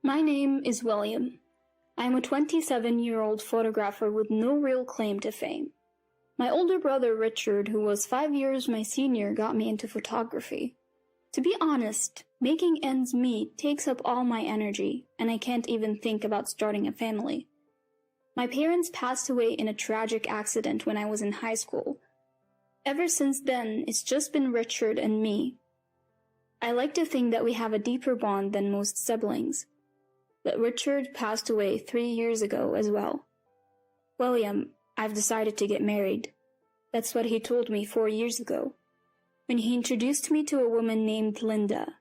My name is William. I'm a 27-year-old photographer with no real claim to fame. My older brother Richard, who was 5 years my senior, got me into photography. To be honest, making ends meet takes up all my energy, and I can't even think about starting a family. My parents passed away in a tragic accident when I was in high school. Ever since then, it's just been Richard and me. I like to think that we have a deeper bond than most siblings. But Richard passed away 3 years ago as well. William, I've decided to get married. That's what he told me 4 years ago, when he introduced me to a woman named Linda.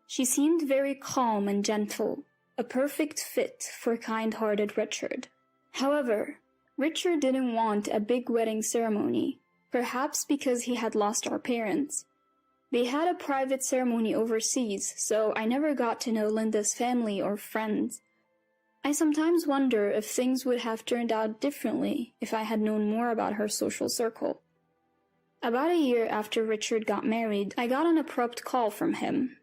She seemed very calm and gentle, a perfect fit for kind-hearted Richard. However, Richard didn't want a big wedding ceremony, perhaps because he had lost our parents. They had a private ceremony overseas, so I never got to know Linda's family or friends. I sometimes wonder if things would have turned out differently if I had known more about her social circle. About a year after Richard got married, I got an abrupt call from him.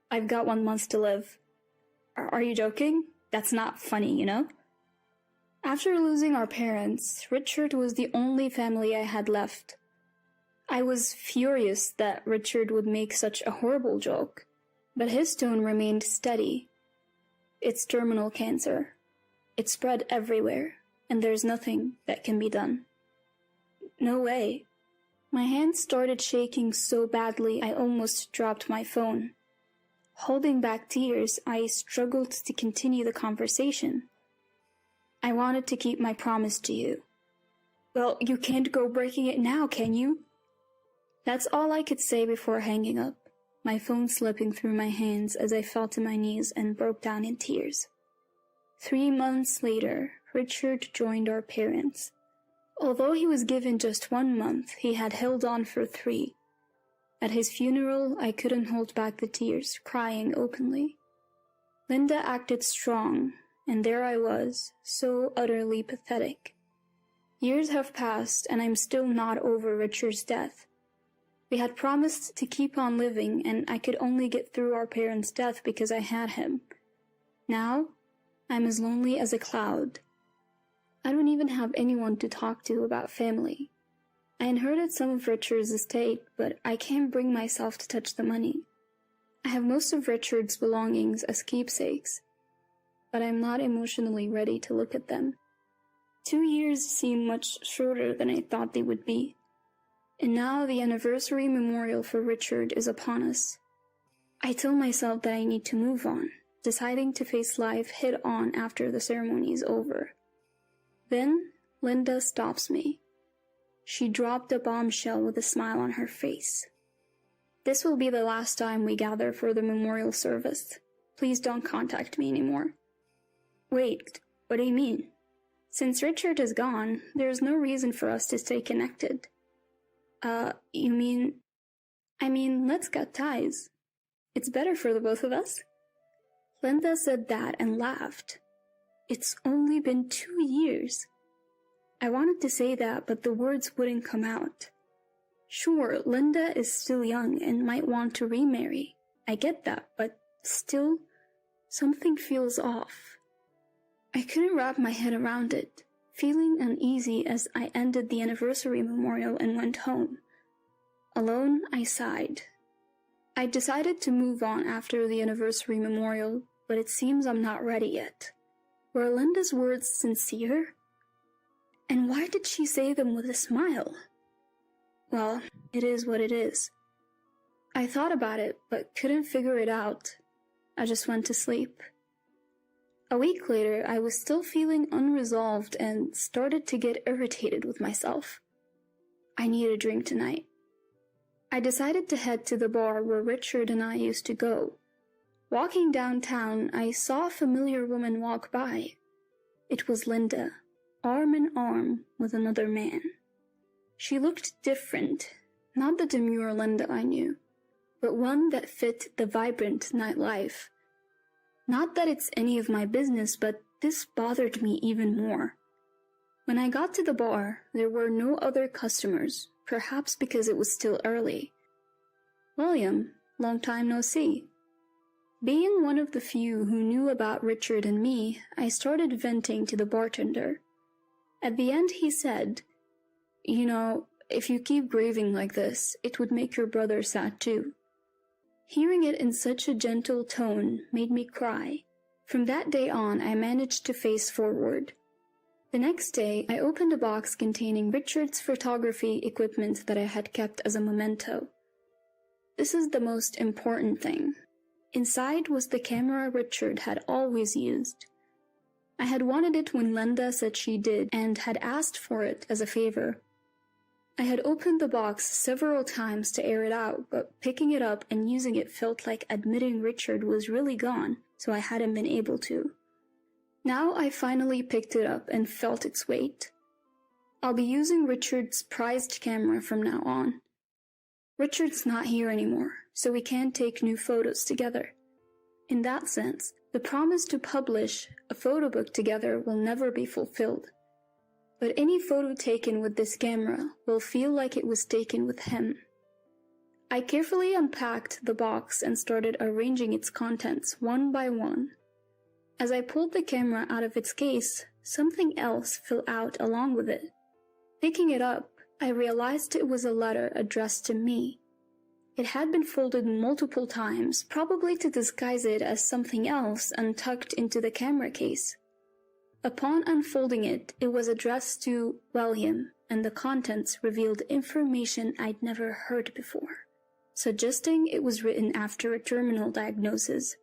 I've got 1 month to live. Are you joking? That's not funny, you know? After losing our parents, Richard was the only family I had left. I was furious that Richard would make such a horrible joke, but his tone remained steady. It's terminal cancer. It spread everywhere, and there's nothing that can be done. No way. My hands started shaking so badly I almost dropped my phone. Holding back tears, I struggled to continue the conversation. I wanted to keep my promise to you. Well, you can't go breaking it now, can you? That's all I could say before hanging up, my phone slipping through my hands as I fell to my knees and broke down in tears. 3 months later, Richard joined our parents. Although he was given just 1 month, he had held on for 3. At his funeral, I couldn't hold back the tears, crying openly. Linda acted strong, and there I was, so utterly pathetic. Years have passed, and I'm still not over Richard's death. We had promised to keep on living, and I could only get through our parents' death because I had him. Now, I'm as lonely as a cloud. I don't even have anyone to talk to about family. I inherited some of Richard's estate, but I can't bring myself to touch the money. I have most of Richard's belongings as keepsakes, but I'm not emotionally ready to look at them. 2 years seem much shorter than I thought they would be. And now the anniversary memorial for Richard is upon us. I tell myself that I need to move on, deciding to face life head-on after the ceremony is over. Then, Linda stops me. She dropped a bombshell with a smile on her face. This will be the last time we gather for the memorial service. Please don't contact me anymore. Wait, what do you mean? Since Richard is gone, there's no reason for us to stay connected. I mean, let's cut ties. It's better for the both of us. Linda said that and laughed. It's only been 2 years. I wanted to say that, but the words wouldn't come out. Sure, Linda is still young and might want to remarry. I get that, but still, something feels off. I couldn't wrap my head around it, feeling uneasy as I ended the anniversary memorial and went home. Alone, I sighed. I decided to move on after the anniversary memorial, but it seems I'm not ready yet. Were Linda's words sincere? And why did she say them with a smile? Well, it is what it is. I thought about it, but couldn't figure it out. I just went to sleep. A week later, I was still feeling unresolved and started to get irritated with myself. I need a drink tonight. I decided to head to the bar where Richard and I used to go. Walking downtown, I saw a familiar woman walk by. It was Linda, arm in arm with another man. She looked different, not the demure Linda I knew, but one that fit the vibrant nightlife. Not that it's any of my business, but this bothered me even more. When I got to the bar, there were no other customers, perhaps because it was still early. William, long time no see. Being one of the few who knew about Richard and me, I started venting to the bartender. At the end he said, "You know, if you keep grieving like this, it would make your brother sad too." Hearing it in such a gentle tone made me cry. From that day on, I managed to face forward. The next day, I opened a box containing Richard's photography equipment that I had kept as a memento. This is the most important thing. Inside was the camera Richard had always used. I had wanted it when Linda said she did and had asked for it as a favor. I had opened the box several times to air it out, but picking it up and using it felt like admitting Richard was really gone, so I hadn't been able to. Now I finally picked it up and felt its weight. I'll be using Richard's prized camera from now on. Richard's not here anymore, so we can't take new photos together. In that sense, the promise to publish a photo book together will never be fulfilled. But any photo taken with this camera will feel like it was taken with him. I carefully unpacked the box and started arranging its contents one by one. As I pulled the camera out of its case, something else fell out along with it. Picking it up, I realized it was a letter addressed to me. It had been folded multiple times, probably to disguise it as something else and tucked into the camera case. Upon unfolding it, it was addressed to William, and the contents revealed information I'd never heard before, suggesting it was written after a terminal diagnosis.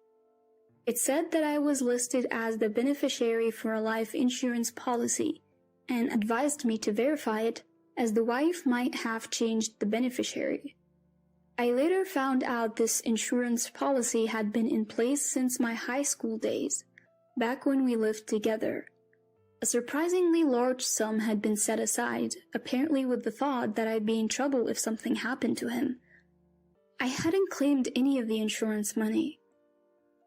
It said that I was listed as the beneficiary for a life insurance policy, and advised me to verify it, as the wife might have changed the beneficiary. I later found out this insurance policy had been in place since my high school days, back when we lived together. A surprisingly large sum had been set aside, apparently with the thought that I'd be in trouble if something happened to him. I hadn't claimed any of the insurance money.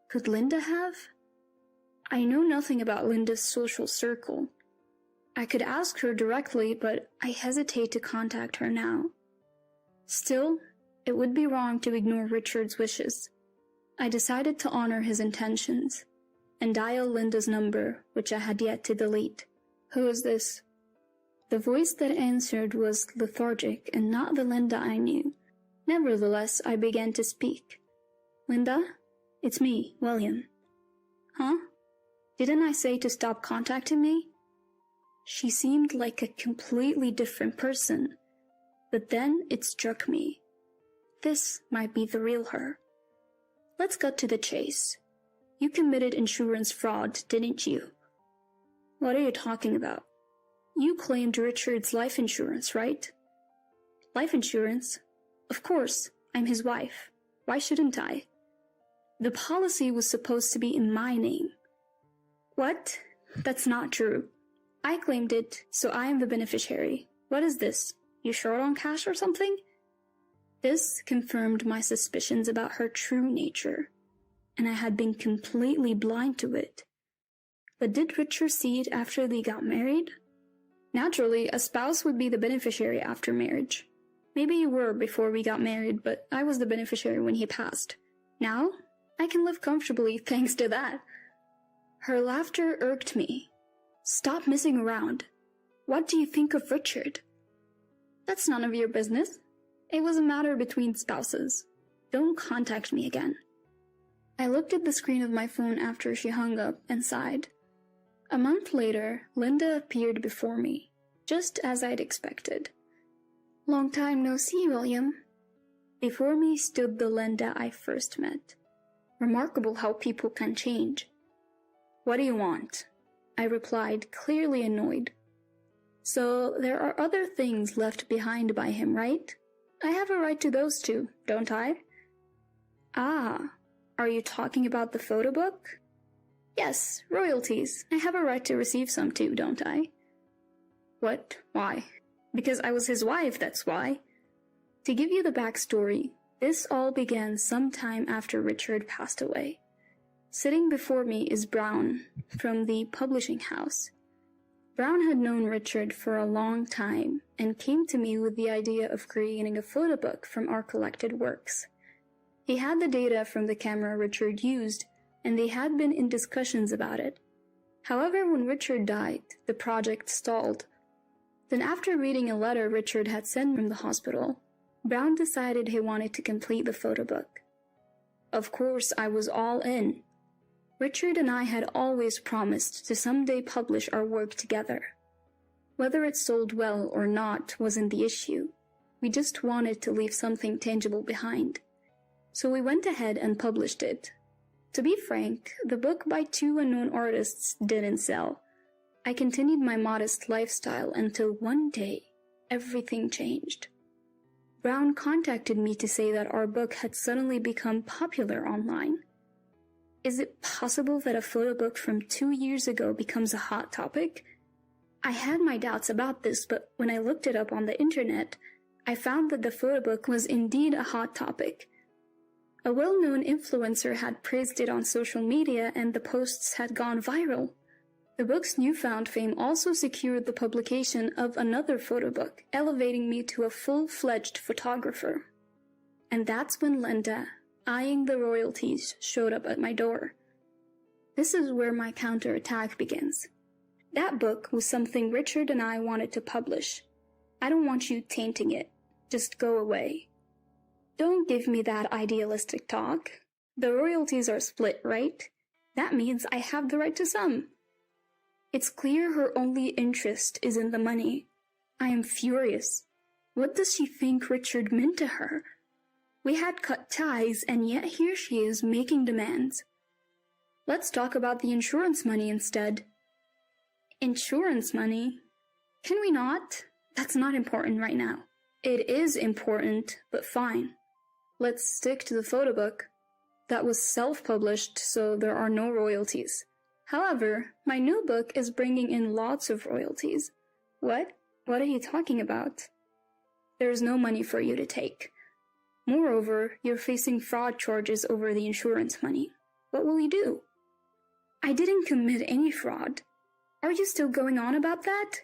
Could Linda have? I know nothing about Linda's social circle. I could ask her directly, but I hesitate to contact her now. Still, it would be wrong to ignore Richard's wishes. I decided to honor his intentions and dial Linda's number, which I had yet to delete. "Who is this?" The voice that answered was lethargic and not the Linda I knew. Nevertheless, I began to speak. "Linda? It's me, William." "Huh? Didn't I say to stop contacting me?" She seemed like a completely different person, but then it struck me. This might be the real her. "Let's cut to the chase. You committed insurance fraud, didn't you?" "What are you talking about?" "You claimed Richard's life insurance, right?" "Life insurance? Of course, I'm his wife. Why shouldn't I?" "The policy was supposed to be in my name." "What? That's not true. I claimed it, so I am the beneficiary. What is this? You short on cash or something?" This confirmed my suspicions about her true nature, and I had been completely blind to it. But did Richard see it after they got married? Naturally, a spouse would be the beneficiary after marriage. Maybe you were before we got married, but I was the beneficiary when he passed. Now, I can live comfortably thanks to that. Her laughter irked me. "Stop messing around. What do you think of Richard?" "That's none of your business. It was a matter between spouses. Don't contact me again." I looked at the screen of my phone after she hung up and sighed. A month later, Linda appeared before me, just as I'd expected. "Long time no see, William." Before me stood the Linda I first met. Remarkable how people can change. "What do you want?" I replied, clearly annoyed. "So there are other things left behind by him, right? I have a right to those too, don't I?" "Ah, are you talking about the photo book?" "Yes, royalties. I have a right to receive some too, don't I?" "What? Why?" "Because I was his wife, that's why." To give you the backstory, this all began some time after Richard passed away. Sitting before me is Brown, from the publishing house. Brown had known Richard for a long time and came to me with the idea of creating a photo book from our collected works. He had the data from the camera Richard used, and they had been in discussions about it. However, when Richard died, the project stalled. Then after reading a letter Richard had sent from the hospital, Brown decided he wanted to complete the photo book. Of course, I was all in. Richard and I had always promised to someday publish our work together. Whether it sold well or not wasn't the issue. We just wanted to leave something tangible behind. So we went ahead and published it. To be frank, the book by two unknown artists didn't sell. I continued my modest lifestyle until one day, everything changed. Brown contacted me to say that our book had suddenly become popular online. Is it possible that a photo book from 2 years ago becomes a hot topic? I had my doubts about this, but when I looked it up on the internet, I found that the photo book was indeed a hot topic. A well-known influencer had praised it on social media and the posts had gone viral. The book's newfound fame also secured the publication of another photo book, elevating me to a full-fledged photographer. And that's when Linda, eyeing the royalties, showed up at my door. This is where my counterattack begins. That book was something Richard and I wanted to publish. I don't want you tainting it. Just go away. Don't give me that idealistic talk. The royalties are split, right? That means I have the right to some. It's clear her only interest is in the money. I am furious. What does she think Richard meant to her? We had cut ties, and yet here she is making demands. Let's talk about the insurance money instead. Insurance money? Can we not? That's not important right now. It is important, but fine. Let's stick to the photo book. That was self-published, so there are no royalties. However, my new book is bringing in lots of royalties. What? What are you talking about? There's no money for you to take. Moreover, you're facing fraud charges over the insurance money. What will you do? I didn't commit any fraud. Are you still going on about that?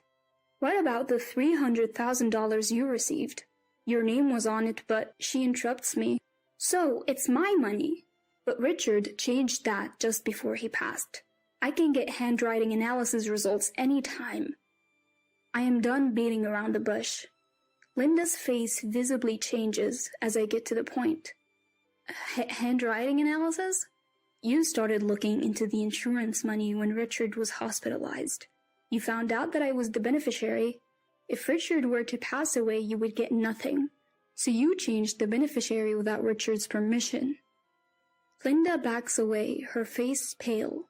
What about the $300,000 you received? Your name was on it, but she interrupts me. So, it's my money. But Richard changed that just before he passed. I can get handwriting analysis results anytime. I am done beating around the bush. Linda's face visibly changes as I get to the point. Handwriting analysis? You started looking into the insurance money when Richard was hospitalized. You found out that I was the beneficiary. If Richard were to pass away, you would get nothing. So you changed the beneficiary without Richard's permission. Linda backs away, her face pale.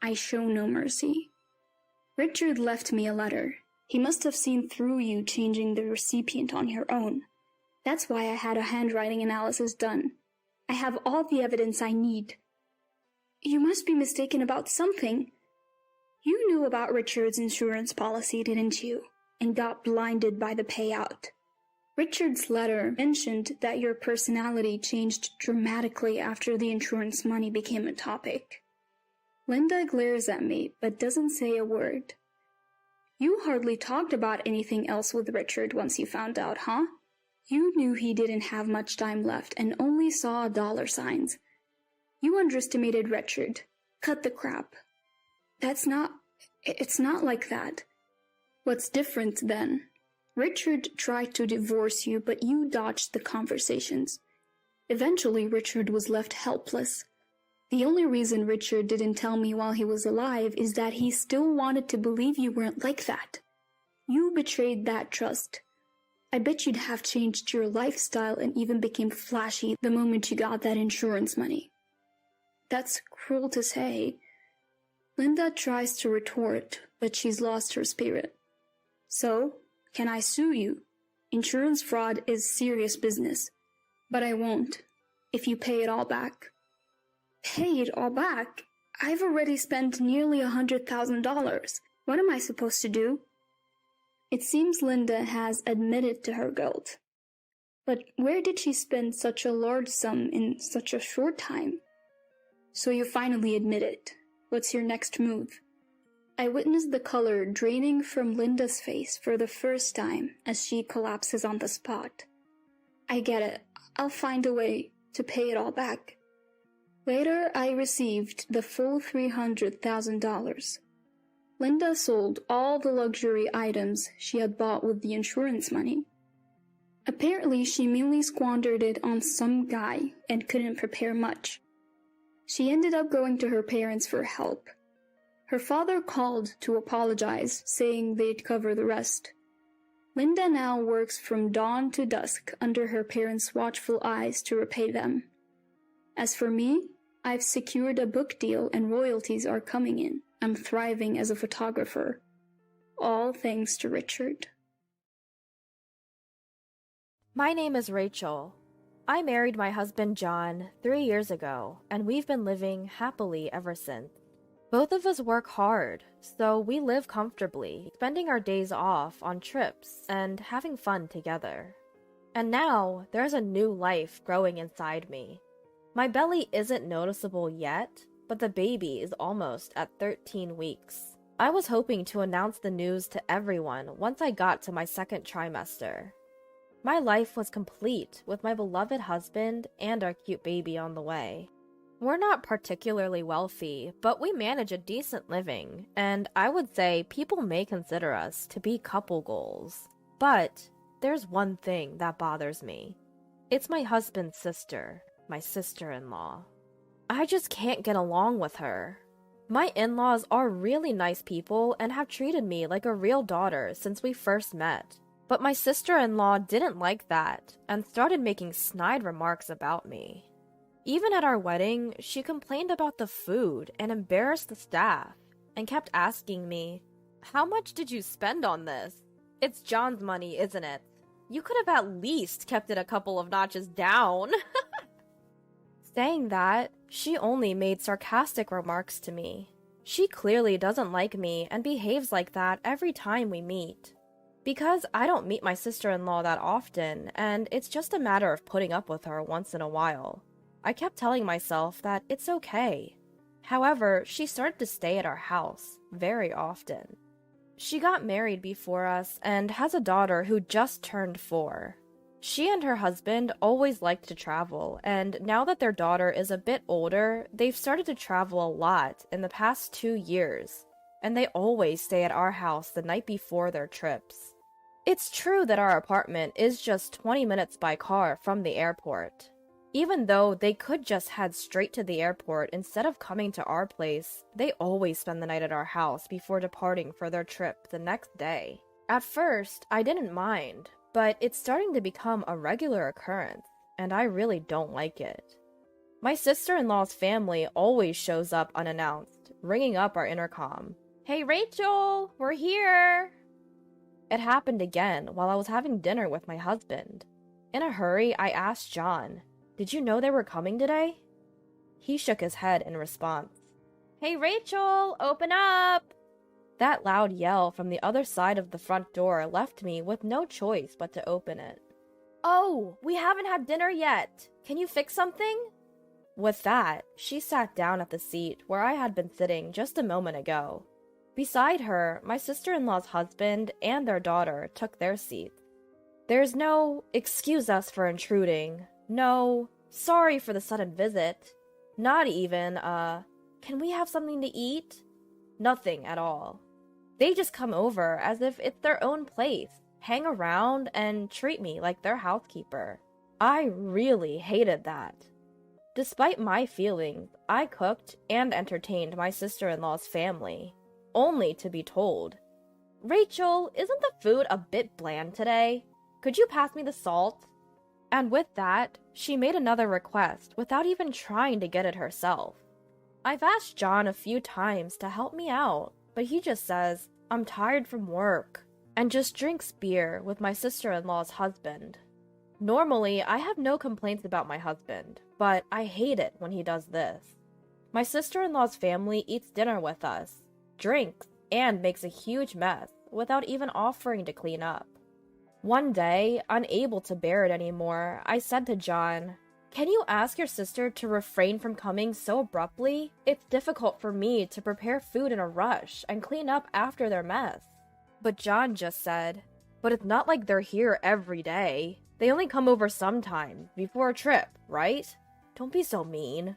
I show no mercy. Richard left me a letter. He must have seen through you changing the recipient on your own. That's why I had a handwriting analysis done. I have all the evidence I need. You must be mistaken about something. You knew about Richard's insurance policy, didn't you? And got blinded by the payout. Richard's letter mentioned that your personality changed dramatically after the insurance money became a topic. Linda glares at me, but doesn't say a word. You hardly talked about anything else with Richard once you found out, huh? You knew he didn't have much time left and only saw dollar signs. You underestimated Richard. Cut the crap. It's not like that. What's different then? Richard tried to divorce you, but you dodged the conversations. Eventually, Richard was left helpless. The only reason Richard didn't tell me while he was alive is that he still wanted to believe you weren't like that. You betrayed that trust. I bet you'd have changed your lifestyle and even became flashy the moment you got that insurance money. That's cruel to say. Linda tries to retort, but she's lost her spirit. So, can I sue you? Insurance fraud is serious business. But I won't, if you pay it all back. Pay it all back? I've already spent nearly $100,000. What am I supposed to do? It seems Linda has admitted to her guilt. But where did she spend such a large sum in such a short time? So you finally admit it. What's your next move? I witness the color draining from Linda's face for the first time as she collapses on the spot. I get it. I'll find a way to pay it all back. Later, I received the full $300,000. Linda sold all the luxury items she had bought with the insurance money. Apparently, she mainly squandered it on some guy and couldn't prepare much. She ended up going to her parents for help. Her father called to apologize, saying they'd cover the rest. Linda now works from dawn to dusk under her parents' watchful eyes to repay them. As for me, I've secured a book deal and royalties are coming in. I'm thriving as a photographer. All thanks to Richard. My name is Rachel. I married my husband John 3 years ago, and we've been living happily ever since. Both of us work hard, so we live comfortably, spending our days off on trips and having fun together. And now, there's a new life growing inside me. My belly isn't noticeable yet, but the baby is almost at 13 weeks. I was hoping to announce the news to everyone once I got to my second trimester. My life was complete with my beloved husband and our cute baby on the way. We're not particularly wealthy, but we manage a decent living, and I would say people may consider us to be couple goals. But there's one thing that bothers me. It's my husband's sister, my sister-in-law. I just can't get along with her. My in-laws are really nice people and have treated me like a real daughter since we first met. But my sister-in-law didn't like that and started making snide remarks about me. Even at our wedding, she complained about the food and embarrassed the staff and kept asking me, "How much did you spend on this? It's John's money, isn't it? You could have at least kept it a couple of notches down." Saying that, she only made sarcastic remarks to me. She clearly doesn't like me and behaves like that every time we meet. Because I don't meet my sister-in-law that often, and it's just a matter of putting up with her once in a while. I kept telling myself that it's okay. However, she started to stay at our house very often. She got married before us and has a daughter who just turned 4. She and her husband always liked to travel, and now that their daughter is a bit older, they've started to travel a lot in the past 2 years, and they always stay at our house the night before their trips. It's true that our apartment is just 20 minutes by car from the airport. Even though they could just head straight to the airport instead of coming to our place, they always spend the night at our house before departing for their trip the next day. At first, I didn't mind, but it's starting to become a regular occurrence, and I really don't like it. My sister-in-law's family always shows up unannounced, ringing up our intercom. "Hey Rachel, we're here!" It happened again while I was having dinner with my husband. In a hurry, I asked John, "Did you know they were coming today?" He shook his head in response. "Hey Rachel, open up!" That loud yell from the other side of the front door left me with no choice but to open it. "Oh, we haven't had dinner yet. Can you fix something?" With that, she sat down at the seat where I had been sitting just a moment ago. Beside her, my sister-in-law's husband and their daughter took their seats. There's no, "Excuse us for intruding," no, "Sorry for the sudden visit," not even, "Can we have something to eat?" Nothing at all. They just come over as if it's their own place, hang around, and treat me like their housekeeper. I really hated that. Despite my feelings, I cooked and entertained my sister-in-law's family, only to be told, "Rachel, isn't the food a bit bland today? Could you pass me the salt?" And with that, she made another request without even trying to get it herself. I've asked John a few times to help me out, but he just says, "I'm tired from work," and just drinks beer with my sister-in-law's husband. Normally, I have no complaints about my husband, but I hate it when he does this. My sister-in-law's family eats dinner with us, drinks, and makes a huge mess without even offering to clean up. One day, unable to bear it anymore, I said to John, "Can you ask your sister to refrain from coming so abruptly? It's difficult for me to prepare food in a rush and clean up after their mess." But John just said, "But it's not like they're here every day. They only come over sometimes, before a trip, right? don't be so mean."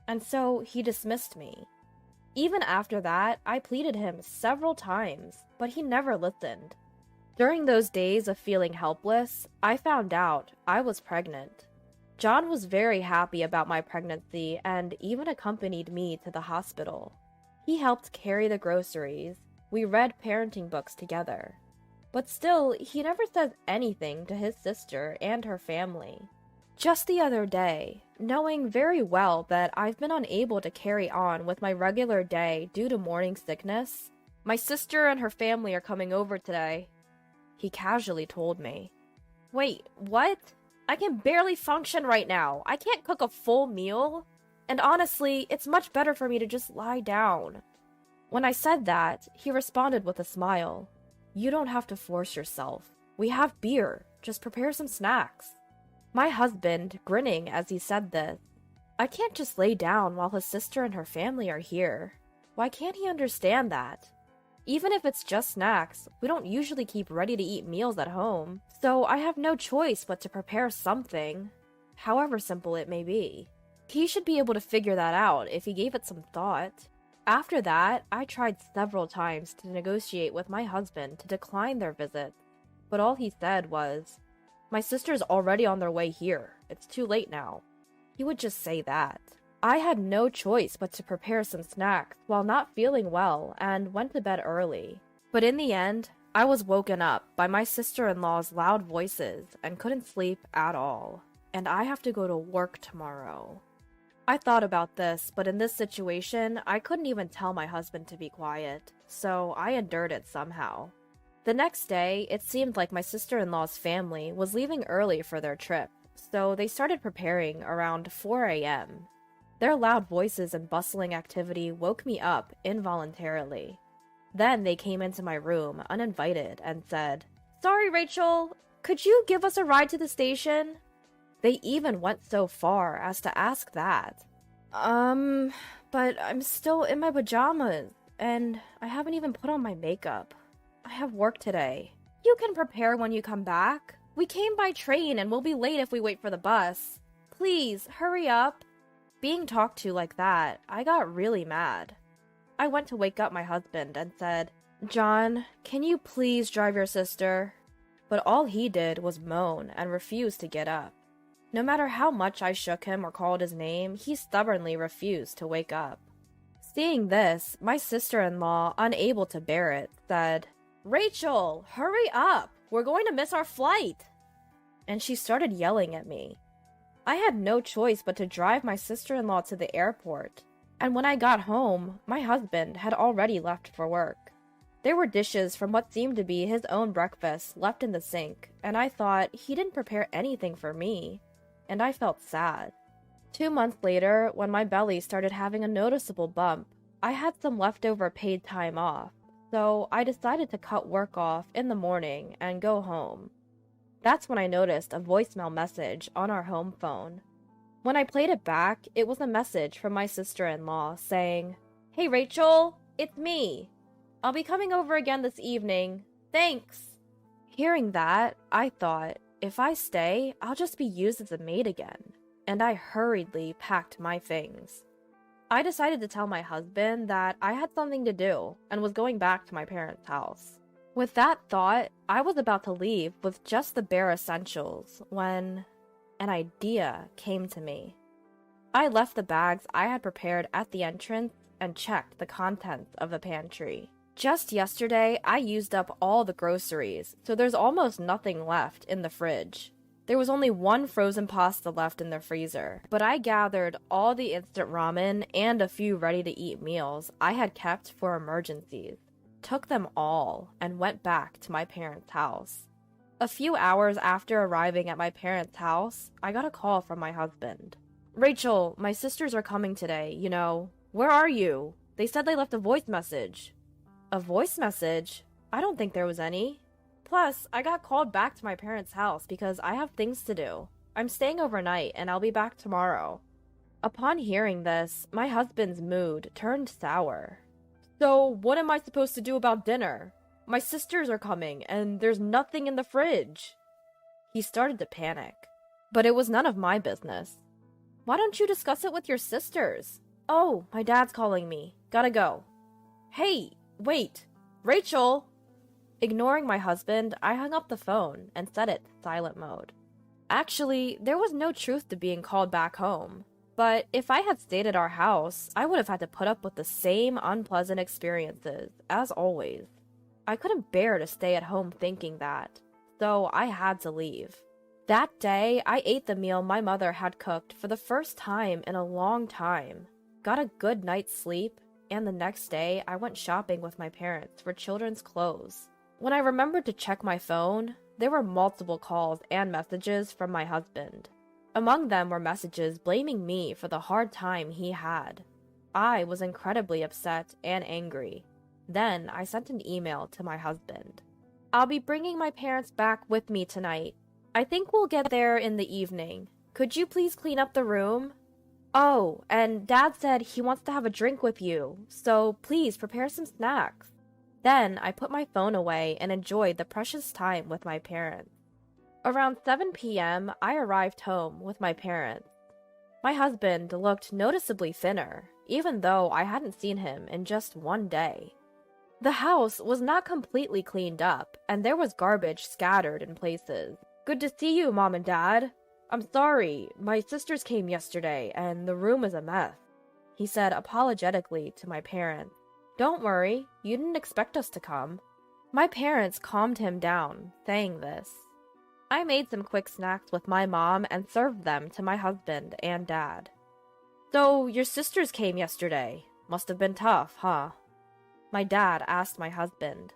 And so he dismissed me. Even after that, I pleaded him several times, but he never listened. During those days of feeling helpless, I found out I was pregnant. John was very happy about my pregnancy and even accompanied me to the hospital. He helped carry the groceries. We read parenting books together. But still, he never says anything to his sister and her family. Just the other day, knowing very well that I've been unable to carry on with my regular day due to morning sickness, "My sister and her family are coming over today," he casually told me. Wait, what? I can barely function right now. I can't cook a full meal. And honestly, it's much better for me to just lie down. When I said that, he responded with a smile. "You don't have to force yourself. We have beer. Just prepare some snacks." My husband, grinning as he said this. I can't just lay down while his sister and her family are here. Why can't he understand that? Even if it's just snacks, we don't usually keep ready-to-eat meals at home, so I have no choice but to prepare something, however simple it may be. He should be able to figure that out if he gave it some thought. After that, I tried several times to negotiate with my husband to decline their visit, but all he said was, "My sister's already on their way here. It's too late now." He would just say that. I had no choice but to prepare some snacks while not feeling well and went to bed early. But in the end, I was woken up by my sister-in-law's loud voices and couldn't sleep at all. And I have to go to work tomorrow. I thought about this, but in this situation, I couldn't even tell my husband to be quiet, so I endured it somehow. The next day, it seemed like my sister-in-law's family was leaving early for their trip, so they started preparing around 4 a.m. Their loud voices and bustling activity woke me up involuntarily. Then they came into my room uninvited and said, "Sorry, Rachel, could you give us a ride to the station?" They even went so far as to ask that. But I'm still in my pajamas, and I haven't even put on my makeup. I have work today. You can prepare when you come back. We came by train and we'll be late if we wait for the bus. Please, hurry up. Being talked to like that, I got really mad. I went to wake up my husband and said, "John, can you please drive your sister?" But all he did was moan and refuse to get up. No matter how much I shook him or called his name, he stubbornly refused to wake up. Seeing this, my sister-in-law, unable to bear it, said, "Rachel, hurry up! We're going to miss our flight!" And she started yelling at me. I had no choice but to drive my sister-in-law to the airport, and when I got home, my husband had already left for work. There were dishes from what seemed to be his own breakfast left in the sink, and I thought he didn't prepare anything for me, and I felt sad. 2 months later, when my belly started having a noticeable bump, I had some leftover paid time off, so I decided to cut work off in the morning and go home. That's when I noticed a voicemail message on our home phone. When I played it back, it was a message from my sister-in-law saying, "Hey Rachel, it's me. I'll be coming over again this evening. Thanks." Hearing that, I thought, if I stay, I'll just be used as a maid again, and I hurriedly packed my things. I decided to tell my husband that I had something to do and was going back to my parents' house. With that thought, I was about to leave with just the bare essentials when an idea came to me. I left the bags I had prepared at the entrance and checked the contents of the pantry. Just yesterday, I used up all the groceries, so there's almost nothing left in the fridge. There was only one frozen pasta left in the freezer, but I gathered all the instant ramen and a few ready-to-eat meals I had kept for emergencies, took them all, and went back to my parents' house. A few hours after arriving at my parents' house, I got a call from my husband. "Rachel, my sisters are coming today, you know. Where are you? They said they left a voice message." A voice message? I don't think there was any. Plus, I got called back to my parents' house because I have things to do. I'm staying overnight and I'll be back tomorrow. Upon hearing this, my husband's mood turned sour. "So, what am I supposed to do about dinner? My sisters are coming and there's nothing in the fridge." He started to panic, but it was none of my business. Why don't you discuss it with your sisters? Oh, my dad's calling me. Gotta go. Hey, wait. Rachel! Ignoring my husband, I hung up the phone and set it to silent mode. Actually, there was no truth to being called back home. But if I had stayed at our house, I would have had to put up with the same unpleasant experiences, as always. I couldn't bear to stay at home thinking that, so I had to leave. That day, I ate the meal my mother had cooked for the first time in a long time, got a good night's sleep, and the next day I went shopping with my parents for children's clothes. When I remembered to check my phone, there were multiple calls and messages from my husband. Among them were messages blaming me for the hard time he had. I was incredibly upset and angry. Then I sent an email to my husband. I'll be bringing my parents back with me tonight. I think we'll get there in the evening. Could you please clean up the room? Oh, and Dad said he wants to have a drink with you, so please prepare some snacks. Then I put my phone away and enjoyed the precious time with my parents. Around 7 p.m., I arrived home with my parents. My husband looked noticeably thinner, even though I hadn't seen him in just one day. The house was not completely cleaned up, and there was garbage scattered in places. Good to see you, Mom and Dad. I'm sorry, my sisters came yesterday, and the room is a mess, he said apologetically to my parents. Don't worry, you didn't expect us to come. My parents calmed him down, saying this. I made some quick snacks with my mom and served them to my husband and Dad. So, your sisters came yesterday. Must have been tough, huh? My dad asked my husband.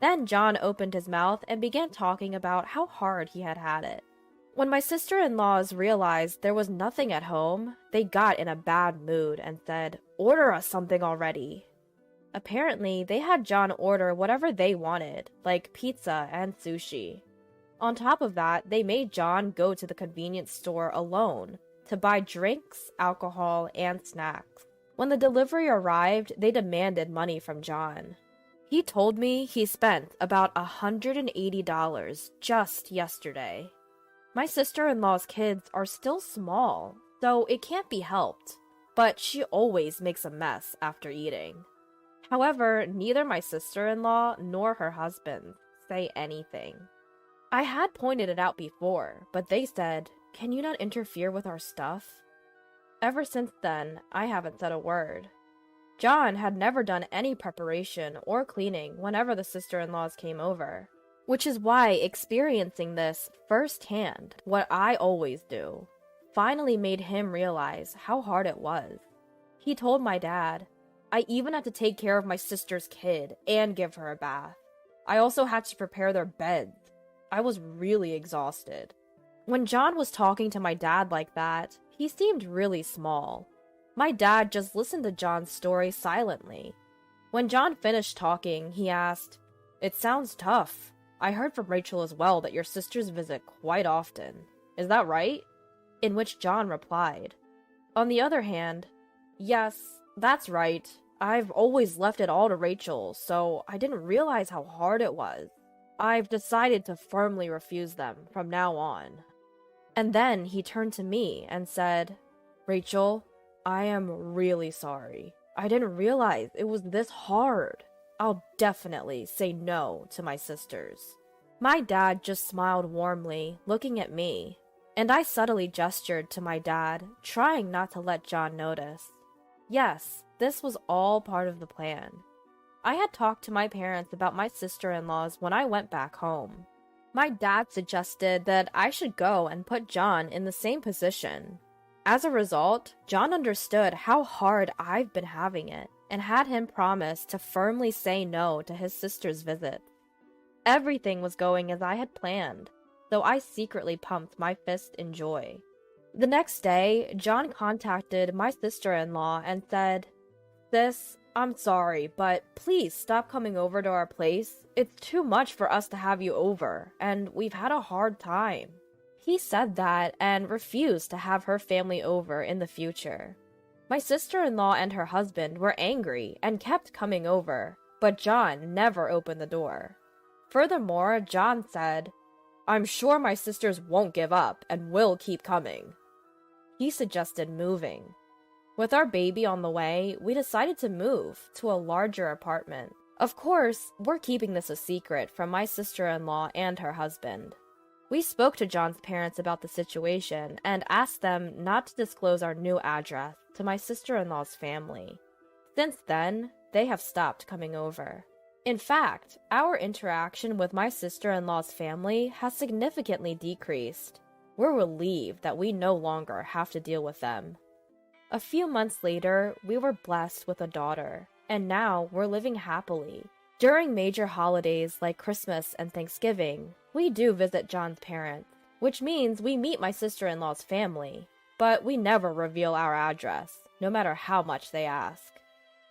Then John opened his mouth and began talking about how hard he had had it. When my sister-in-laws realized there was nothing at home, they got in a bad mood and said, "Order us something already." Apparently, they had John order whatever they wanted, like pizza and sushi. On top of that, they made John go to the convenience store alone to buy drinks, alcohol, and snacks. When the delivery arrived, they demanded money from John. He told me he spent about $180 just yesterday. My sister-in-law's kids are still small, so it can't be helped, but she always makes a mess after eating. However, neither my sister-in-law nor her husband say anything. I had pointed it out before, but they said, "Can you not interfere with our stuff?" Ever since then, I haven't said a word. John had never done any preparation or cleaning whenever the sister-in-laws came over, which is why experiencing this firsthand, what I always do, finally made him realize how hard it was. He told my dad, "I even had to take care of my sister's kid and give her a bath. I also had to prepare their beds. I was really exhausted." When John was talking to my dad like that, he seemed really small. My dad just listened to John's story silently. When John finished talking, he asked, "It sounds tough. I heard from Rachel as well that your sisters visit quite often. Is that right?" In which John replied, "On the other hand, yes, that's right. I've always left it all to Rachel, so I didn't realize how hard it was. I've decided to firmly refuse them from now on." And then he turned to me and said, "Rachel, I am really sorry. I didn't realize it was this hard. I'll definitely say no to my sisters." My dad just smiled warmly, looking at me, and I subtly gestured to my dad, trying not to let John notice. Yes, this was all part of the plan. I had talked to my parents about my sister-in-laws when I went back home. My dad suggested that I should go and put John in the same position. As a result, John understood how hard I've been having it and had him promise to firmly say no to his sister's visit. Everything was going as I had planned, so I secretly pumped my fist in joy. The next day, John contacted my sister-in-law and said, "Sis, I'm sorry, but please stop coming over to our place. It's too much for us to have you over, and we've had a hard time." He said that and refused to have her family over in the future. My sister-in-law and her husband were angry and kept coming over, but John never opened the door. Furthermore, John said, "I'm sure my sisters won't give up and will keep coming." he suggested moving. With our baby on the way, we decided to move to a larger apartment. Of course, we're keeping this a secret from my sister-in-law and her husband. We spoke to John's parents about the situation and asked them not to disclose our new address to my sister-in-law's family. Since then, they have stopped coming over. In fact, our interaction with my sister-in-law's family has significantly decreased. We're relieved that we no longer have to deal with them. A few months later, we were blessed with a daughter, and now we're living happily. During major holidays like Christmas and Thanksgiving, we do visit John's parents, which means we meet my sister-in-law's family, but we never reveal our address, no matter how much they ask.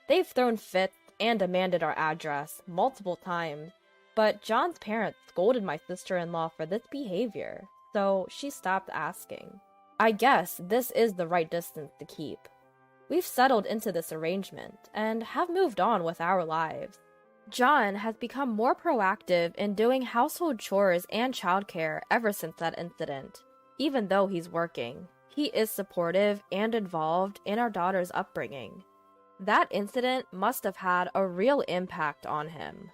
They've thrown fits and demanded our address multiple times, but John's parents scolded my sister-in-law for this behavior, so she stopped asking. I guess this is the right distance to keep. We've settled into this arrangement and have moved on with our lives. John has become more proactive in doing household chores and childcare ever since that incident. Even though he's working, he is supportive and involved in our daughter's upbringing. That incident must have had a real impact on him.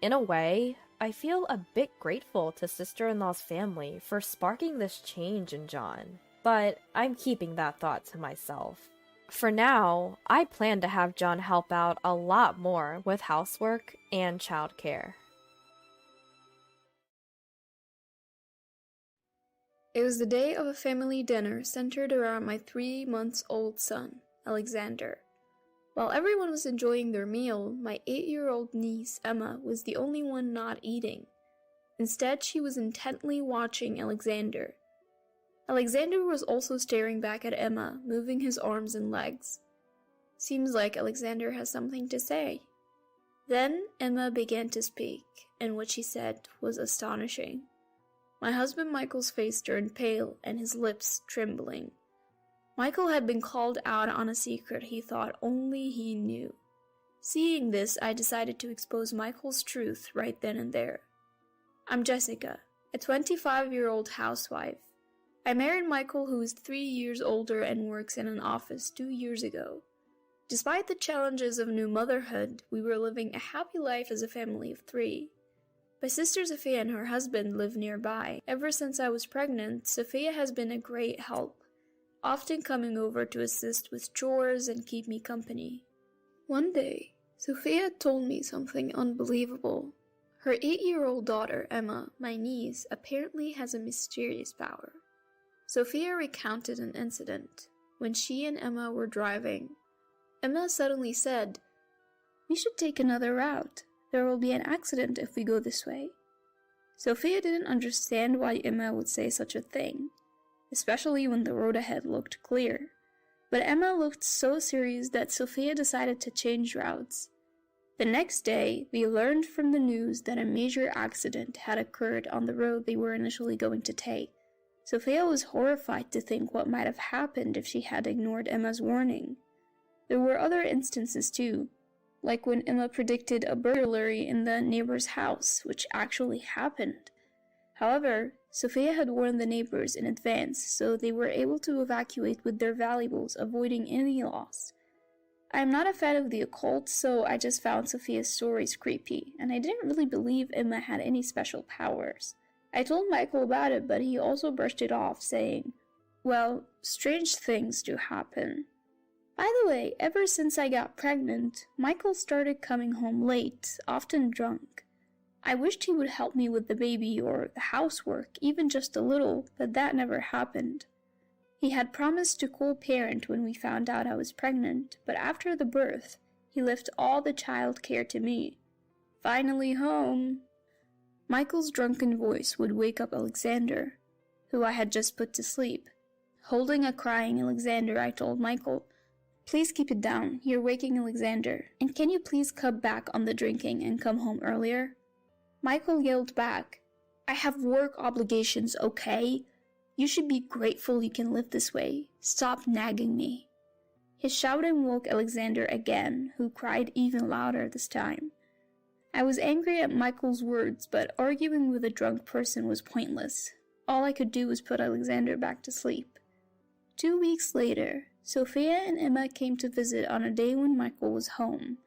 In a way, I feel a bit grateful to sister-in-law's family for sparking this change in John, but I'm keeping that thought to myself. For now, I plan to have John help out a lot more with housework and childcare. It was the day of a family dinner centered around my 3-month-old son, Alexander. While everyone was enjoying their meal, my 8-year-old niece, Emma, was the only one not eating. Instead, she was intently watching Alexander. Alexander was also staring back at Emma, moving his arms and legs. Seems like Alexander has something to say. Then Emma began to speak, and what she said was astonishing. My husband Michael's face turned pale and his lips trembling. Michael had been called out on a secret he thought only he knew. Seeing this, I decided to expose Michael's truth right then and there. I'm Jessica, a 25-year-old housewife. I married Michael, who is 3 years older and works in an office 2 years ago. Despite the challenges of new motherhood, we were living a happy life as a family of 3. My sister Sophia and her husband live nearby. Ever since I was pregnant, Sophia has been a great help, often coming over to assist with chores and keep me company. One day, Sophia told me something unbelievable. Her 8-year-old daughter, Emma, my niece, apparently has a mysterious power. Sophia recounted an incident. When she and Emma were driving, Emma suddenly said, "We should take another route. There will be an accident if we go this way." Sophia didn't understand why Emma would say such a thing, especially when the road ahead looked clear. But Emma looked so serious that Sophia decided to change routes. The next day, we learned from the news that a major accident had occurred on the road they were initially going to take. Sophia was horrified to think what might have happened if she had ignored Emma's warning. There were other instances too, like when Emma predicted a burglary in the neighbor's house, which actually happened. However, Sophia had warned the neighbors in advance, so they were able to evacuate with their valuables, avoiding any loss. I am not a fan of the occult, so I just found Sophia's stories creepy, and I didn't really believe Emma had any special powers. I told Michael about it, but he also brushed it off, saying, "Well, strange things do happen." By the way, ever since I got pregnant, Michael started coming home late, often drunk. I wished he would help me with the baby or the housework, even just a little, but that never happened. He had promised to co-parent when we found out I was pregnant, but after the birth, he left all the child care to me. Finally home. Michael's drunken voice would wake up Alexander, who I had just put to sleep. Holding a crying Alexander, I told Michael, "Please keep it down, you're waking Alexander, and can you please cut back on the drinking and come home earlier?" Michael yelled back, "I have work obligations, okay? You should be grateful you can live this way. Stop nagging me." His shouting woke Alexander again, who cried even louder this time. I was angry at Michael's words, but arguing with a drunk person was pointless. All I could do was put Alexander back to sleep. 2 weeks later, Sophia and Emma came to visit on a day when Michael was home.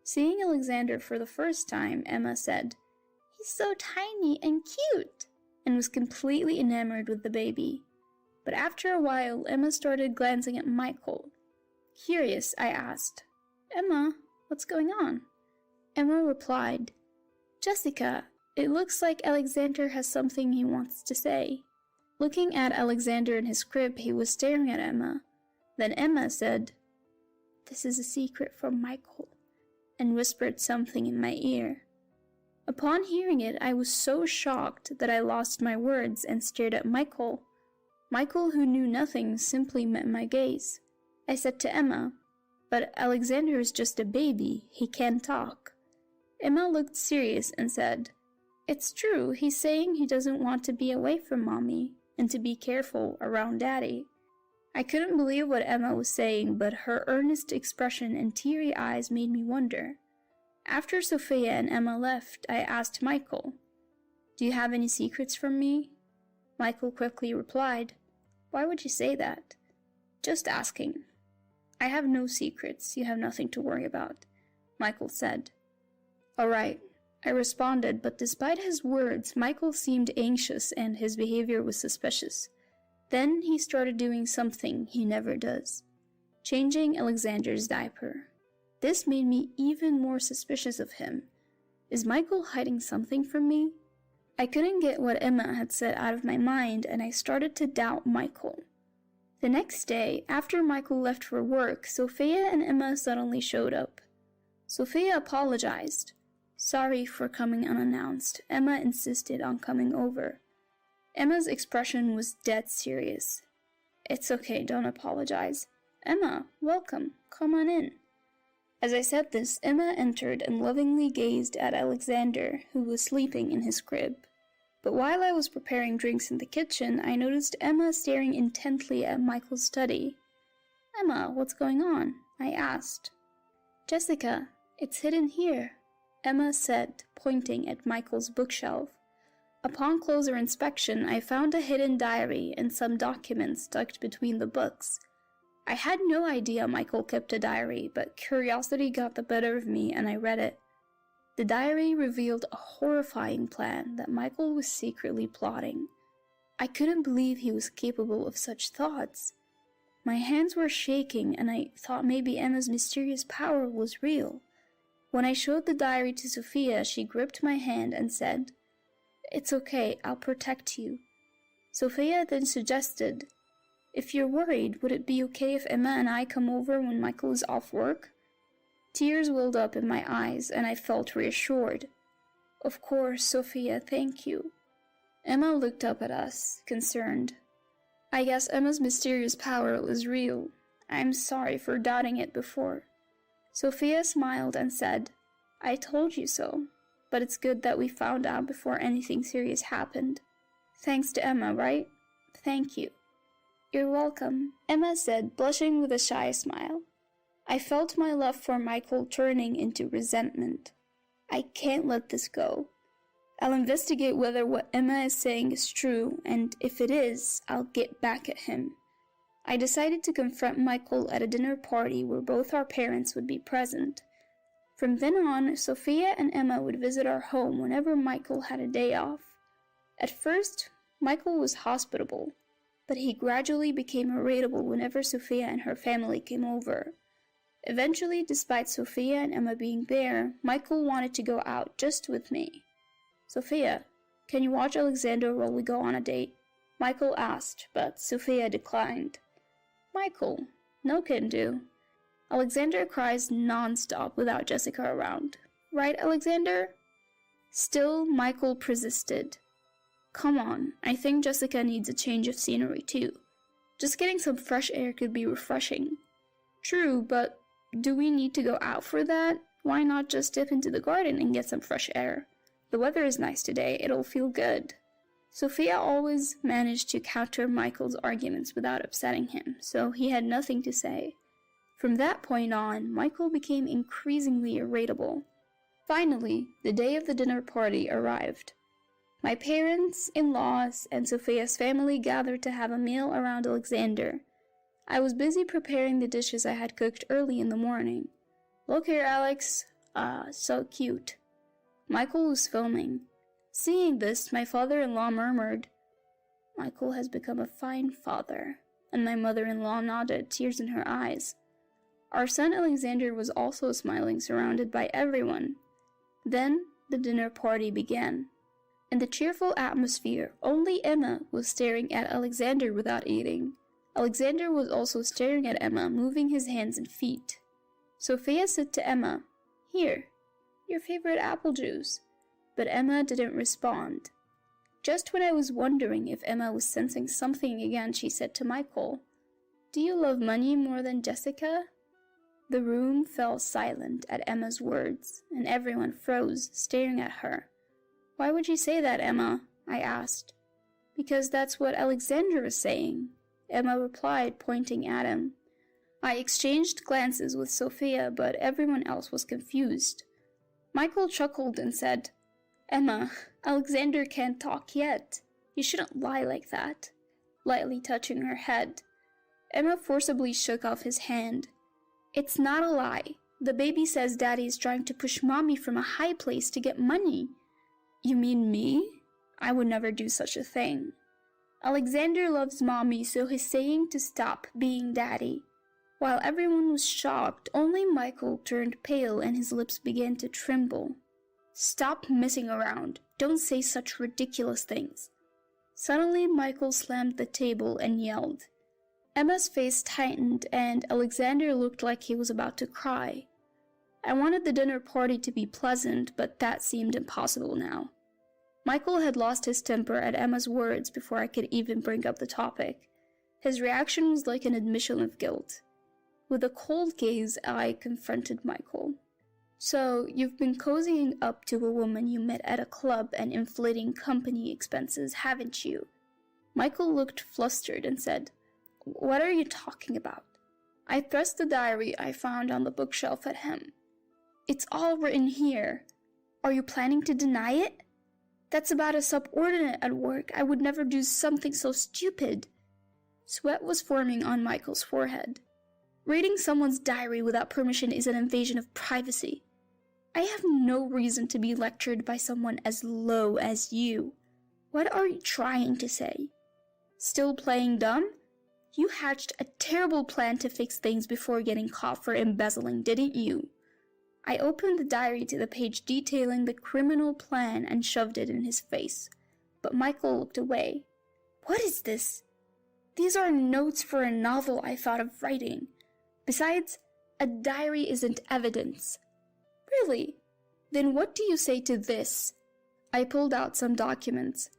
Seeing Alexander for the first time, Emma said, "He's so tiny and cute," and was completely enamored with the baby. But after a while, Emma started glancing at Michael. Curious, I asked, "Emma, what's going on?" Emma replied, "Jessica, it looks like Alexander has something he wants to say." Looking at Alexander in his crib, he was staring at Emma. Then Emma said, "This is a secret from Michael," and whispered something in my ear. Upon hearing it, I was so shocked that I lost my words and stared at Michael. Michael, who knew nothing, simply met my gaze. I said to Emma, "But Alexander is just a baby. He can't talk." Emma looked serious and said, "It's true. He's saying he doesn't want to be away from Mommy and to be careful around Daddy." I couldn't believe what Emma was saying, but her earnest expression and teary eyes made me wonder. After Sophia and Emma left, I asked Michael, "Do you have any secrets from me?" Michael quickly replied, "Why would you say that?" "Just asking." "I have no secrets. You have nothing to worry about," Michael said. "All right," I responded, but despite his words, Michael seemed anxious and his behavior was suspicious. Then he started doing something he never does, changing Alexander's diaper. This made me even more suspicious of him. Is Michael hiding something from me? I couldn't get what Emma had said out of my mind, and I started to doubt Michael. The next day, after Michael left for work, Sophia and Emma suddenly showed up. Sophia apologized. Sorry for coming unannounced. Emma insisted on coming over. Emma's expression was dead serious. "It's okay, don't apologize." "Emma, welcome. Come on in." As I said this, Emma entered and lovingly gazed at Alexander, who was sleeping in his crib. But while I was preparing drinks in the kitchen, I noticed Emma staring intently at Michael's study. "Emma, what's going on?" I asked. "Jessica, it's hidden here," Emma said, pointing at Michael's bookshelf. Upon closer inspection, I found a hidden diary and some documents tucked between the books. I had no idea Michael kept a diary, but curiosity got the better of me and I read it. The diary revealed a horrifying plan that Michael was secretly plotting. I couldn't believe he was capable of such thoughts. My hands were shaking and I thought maybe Emma's mysterious power was real. When I showed the diary to Sophia, she gripped my hand and said, "It's okay, I'll protect you." Sophia then suggested, "If you're worried, would it be okay if Emma and I come over when Michael is off work?" Tears welled up in my eyes, and I felt reassured. "Of course, Sophia, thank you." Emma looked up at us, concerned. "I guess Emma's mysterious power was real. I'm sorry for doubting it before." Sophia smiled and said, "I told you so. But it's good that we found out before anything serious happened. Thanks to Emma, right?" "Thank you." "You're welcome," Emma said, blushing with a shy smile. I felt my love for Michael turning into resentment. I can't let this go. I'll investigate whether what Emma is saying is true, and if it is, I'll get back at him. I decided to confront Michael at a dinner party where both our parents would be present. From then on, Sophia and Emma would visit our home whenever Michael had a day off. At first, Michael was hospitable, but he gradually became irritable whenever Sophia and her family came over. Eventually, despite Sophia and Emma being there, Michael wanted to go out just with me. "Sophia, can you watch Alexander while we go on a date?" Michael asked, but Sophia declined. "Michael, no can do. Alexander cries non-stop without Jessica around. Right, Alexander?" Still, Michael persisted. "Come on, I think Jessica needs a change of scenery too. Just getting some fresh air could be refreshing." "True, but do we need to go out for that? Why not just dip into the garden and get some fresh air? The weather is nice today, it'll feel good." Sophia always managed to counter Michael's arguments without upsetting him, so he had nothing to say. From that point on, Michael became increasingly irritable. Finally, the day of the dinner party arrived. My parents, in-laws, and Sophia's family gathered to have a meal around Alexander. I was busy preparing the dishes I had cooked early in the morning. "Look here, Alex. So cute." Michael was filming. Seeing this, my father-in-law murmured, "Michael has become a fine father," and my mother-in-law nodded, tears in her eyes. Our son Alexander was also smiling, surrounded by everyone. Then the dinner party began. In the cheerful atmosphere, only Emma was staring at Alexander without eating. Alexander was also staring at Emma, moving his hands and feet. Sophia said to Emma, "Here, your favorite apple juice." But Emma didn't respond. Just when I was wondering if Emma was sensing something again, she said to Michael, "Do you love money more than Jessica?" The room fell silent at Emma's words, and everyone froze, staring at her. "Why would you say that, Emma?" I asked. "Because that's what Alexander is saying," Emma replied, pointing at him. I exchanged glances with Sophia, but everyone else was confused. Michael chuckled and said, "Emma, Alexander can't talk yet. You shouldn't lie like that," lightly touching her head. Emma forcibly shook off his hand. "It's not a lie. The baby says Daddy is trying to push Mommy from a high place to get money." "You mean me? I would never do such a thing." "Alexander loves Mommy, so he's saying to stop being Daddy." While everyone was shocked, only Michael turned pale and his lips began to tremble. "Stop messing around. Don't say such ridiculous things." Suddenly, Michael slammed the table and yelled. Emma's face tightened, and Alexander looked like he was about to cry. I wanted the dinner party to be pleasant, but that seemed impossible now. Michael had lost his temper at Emma's words before I could even bring up the topic. His reaction was like an admission of guilt. With a cold gaze, I confronted Michael. "So, you've been cozying up to a woman you met at a club and inflating company expenses, haven't you?" Michael looked flustered and said, "What are you talking about?" I thrust the diary I found on the bookshelf at him. "It's all written here. Are you planning to deny it? That's about a subordinate at work. I would never do something so stupid." Sweat was forming on Michael's forehead. "Reading someone's diary without permission is an invasion of privacy. I have no reason to be lectured by someone as low as you. What are you trying to say? Still playing dumb? You hatched a terrible plan to fix things before getting caught for embezzling, didn't you?" I opened the diary to the page detailing the criminal plan and shoved it in his face, but Michael looked away. "What is this? These are notes for a novel I thought of writing. Besides, a diary isn't evidence." "Really? Then what do you say to this?" I pulled out some documents.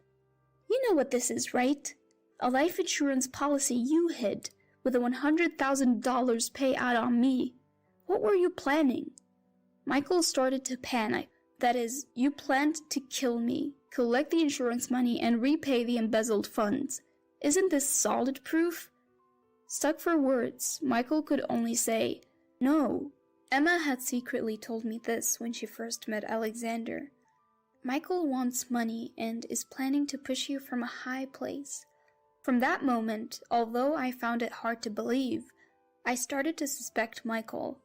"You know what this is, right? A life insurance policy you hid, with a $100,000 payout on me. What were you planning?" Michael started to panic. "That is, you planned to kill me, collect the insurance money, and repay the embezzled funds. Isn't this solid proof?" Stuck for words, Michael could only say, "No." Emma had secretly told me this when she first met Alexander. "Michael wants money and is planning to push you from a high place." From that moment, although I found it hard to believe, I started to suspect Michael.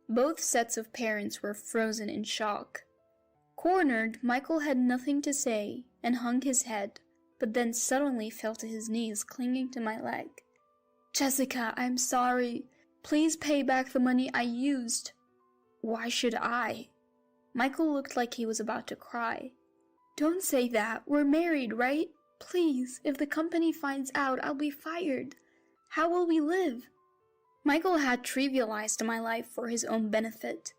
Both sets of parents were frozen in shock. Cornered, Michael had nothing to say and hung his head, but then suddenly fell to his knees, clinging to my leg. "Jessica, I'm sorry. Please pay back the money I used." "Why should I?" Michael looked like he was about to cry. "Don't say that. We're married, right? Please, if the company finds out, I'll be fired. How will we live?" Michael had trivialized my life for his own benefit.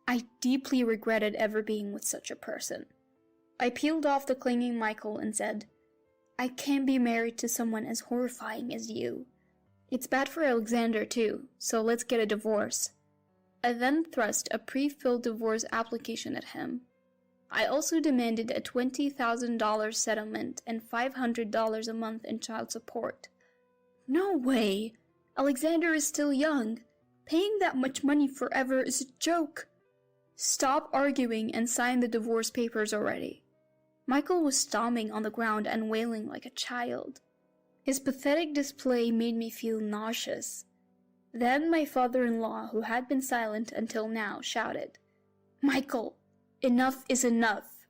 I deeply regretted ever being with such a person. I peeled off the clinging Michael and said, "I can't be married to someone as horrifying as you. It's bad for Alexander too, so let's get a divorce." I then thrust a pre-filled divorce application at him. I also demanded a $20,000 settlement and $500 a month in child support. "No way! Alexander is still young. Paying that much money forever is a joke. Stop arguing and sign the divorce papers already." Michael was stomping on the ground and wailing like a child. His pathetic display made me feel nauseous. Then my father-in-law, who had been silent until now, shouted, "Michael, enough is enough."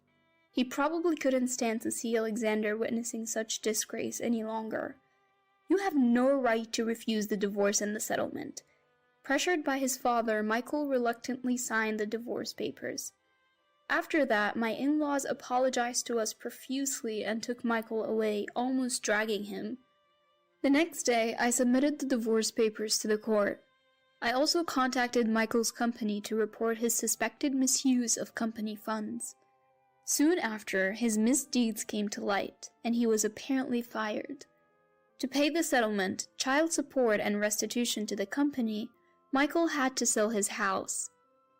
He probably couldn't stand to see Alexander witnessing such disgrace any longer. "You have no right to refuse the divorce and the settlement." Pressured by his father, Michael reluctantly signed the divorce papers. After that, my in-laws apologized to us profusely and took Michael away, almost dragging him. The next day, I submitted the divorce papers to the court. I also contacted Michael's company to report his suspected misuse of company funds. Soon after, his misdeeds came to light, and he was apparently fired. To pay the settlement, child support, and restitution to the company, Michael had to sell his house.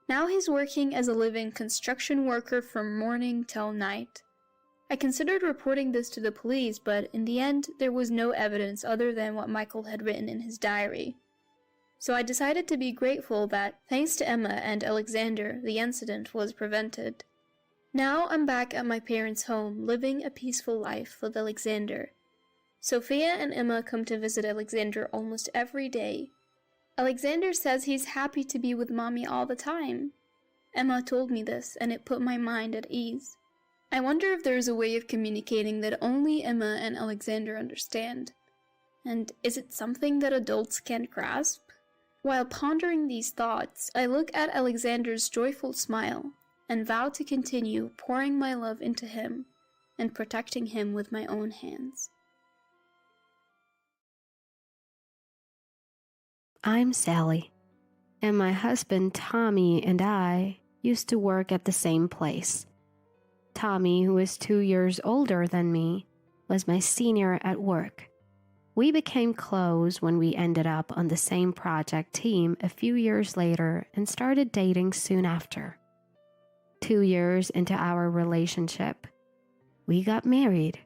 Now he's working as a living construction worker from morning till night. I considered reporting this to the police, but in the end, there was no evidence other than what Michael had written in his diary. So I decided to be grateful that, thanks to Emma and Alexander, the incident was prevented. Now I'm back at my parents' home, living a peaceful life with Alexander. Sophia and Emma come to visit Alexander almost every day. Alexander says he's happy to be with Mommy all the time. Emma told me this, and it put my mind at ease. I wonder if there's a way of communicating that only Emma and Alexander understand. And is it something that adults can't grasp? While pondering these thoughts, I look at Alexander's joyful smile and vow to continue pouring my love into him and protecting him with my own hands. I'm Sally, and my husband Tommy and I used to work at the same place. Tommy, who is 2 years older than me, was my senior at work. We became close when we ended up on the same project team a few years later and started dating soon after. 2 years into our relationship, we got married.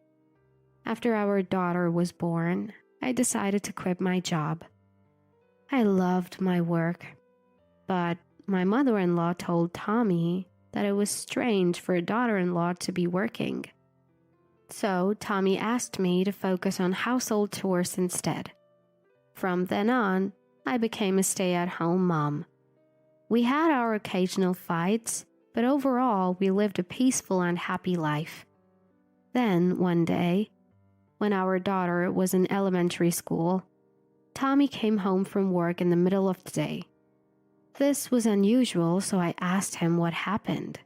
After our daughter was born, I decided to quit my job. I loved my work, but my mother-in-law told Tommy that it was strange for a daughter-in-law to be working. So Tommy asked me to focus on household chores instead. From then on, I became a stay-at-home mom. We had our occasional fights, but overall we lived a peaceful and happy life. Then, one day, when our daughter was in elementary school, Tommy came home from work in the middle of the day. This was unusual, so I asked him what happened.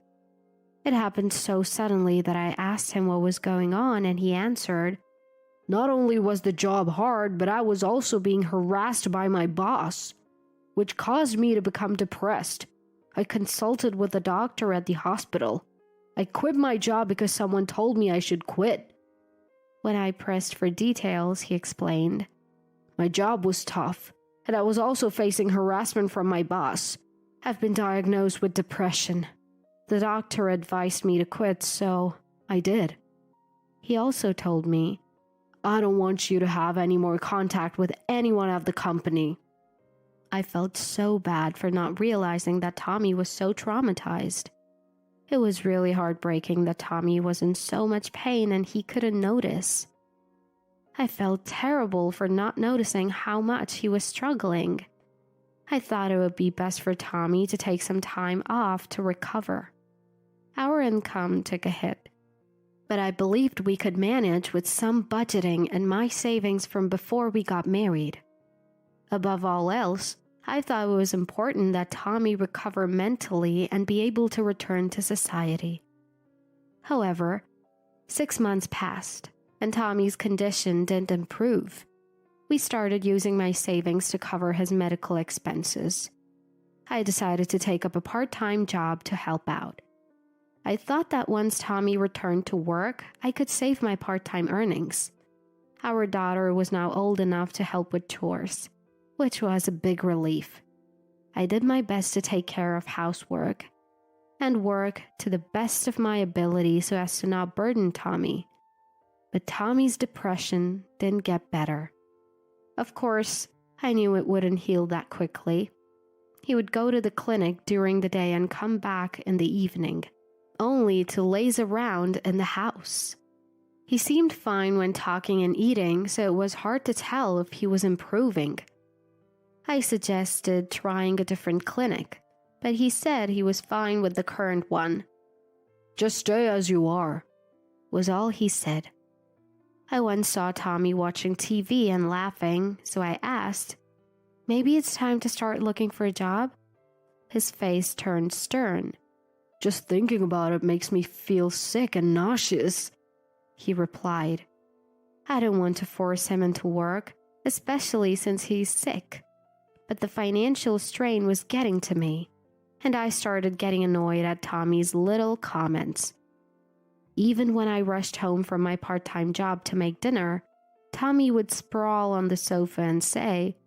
It happened so suddenly that I asked him what was going on, and he answered, "Not only was the job hard, but I was also being harassed by my boss, which caused me to become depressed. I consulted with a doctor at the hospital. I quit my job because someone told me I should quit." When I pressed for details, he explained, "My job was tough, and I was also facing harassment from my boss. I've been diagnosed with depression. The doctor advised me to quit, so I did." He also told me, "I don't want you to have any more contact with anyone at the company." I felt so bad for not realizing that Tommy was so traumatized. It was really heartbreaking that Tommy was in so much pain and he couldn't notice. I felt terrible for not noticing how much he was struggling. I thought it would be best for Tommy to take some time off to recover. Our income took a hit, but I believed we could manage with some budgeting and my savings from before we got married. Above all else, I thought it was important that Tommy recover mentally and be able to return to society. However, 6 months passed, and Tommy's condition didn't improve. We started using my savings to cover his medical expenses. I decided to take up a part-time job to help out. I thought that once Tommy returned to work, I could save my part-time earnings. Our daughter was now old enough to help with chores, which was a big relief. I did my best to take care of housework and work to the best of my ability so as to not burden Tommy. But Tommy's depression didn't get better. Of course, I knew it wouldn't heal that quickly. He would go to the clinic during the day and come back in the evening, only to laze around in the house. He seemed fine when talking and eating, so it was hard to tell if he was improving. I suggested trying a different clinic, but he said he was fine with the current one. "Just stay as you are," was all he said. I once saw Tommy watching TV and laughing, so I asked, "Maybe it's time to start looking for a job?" His face turned stern. "Just thinking about it makes me feel sick and nauseous," he replied. I didn't want to force him into work, especially since he's sick. But the financial strain was getting to me, and I started getting annoyed at Tommy's little comments. Even when I rushed home from my part-time job to make dinner, Tommy would sprawl on the sofa and say,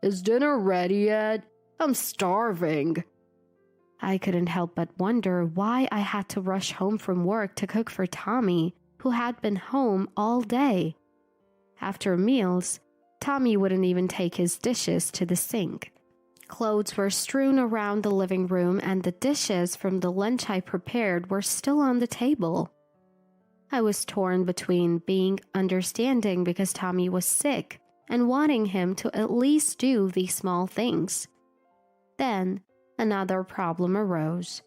"Is dinner ready yet? I'm starving." I couldn't help but wonder why I had to rush home from work to cook for Tommy, who had been home all day. After meals, Tommy wouldn't even take his dishes to the sink. Clothes were strewn around the living room, and the dishes from the lunch I prepared were still on the table. I was torn between being understanding because Tommy was sick and wanting him to at least do these small things. Then, another problem arose.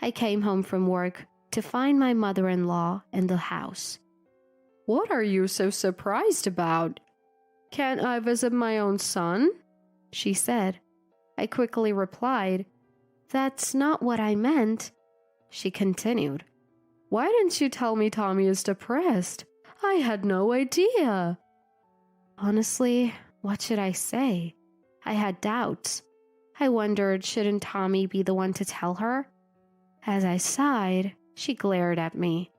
I came home from work to find my mother-in-law in the house. "What are you so surprised about? Can't I visit my own son?" she said. I quickly replied, "That's not what I meant." She continued, "Why didn't you tell me Tommy is depressed? I had no idea." Honestly, what should I say? I had doubts. I wondered, shouldn't Tommy be the one to tell her? As I sighed, she glared at me.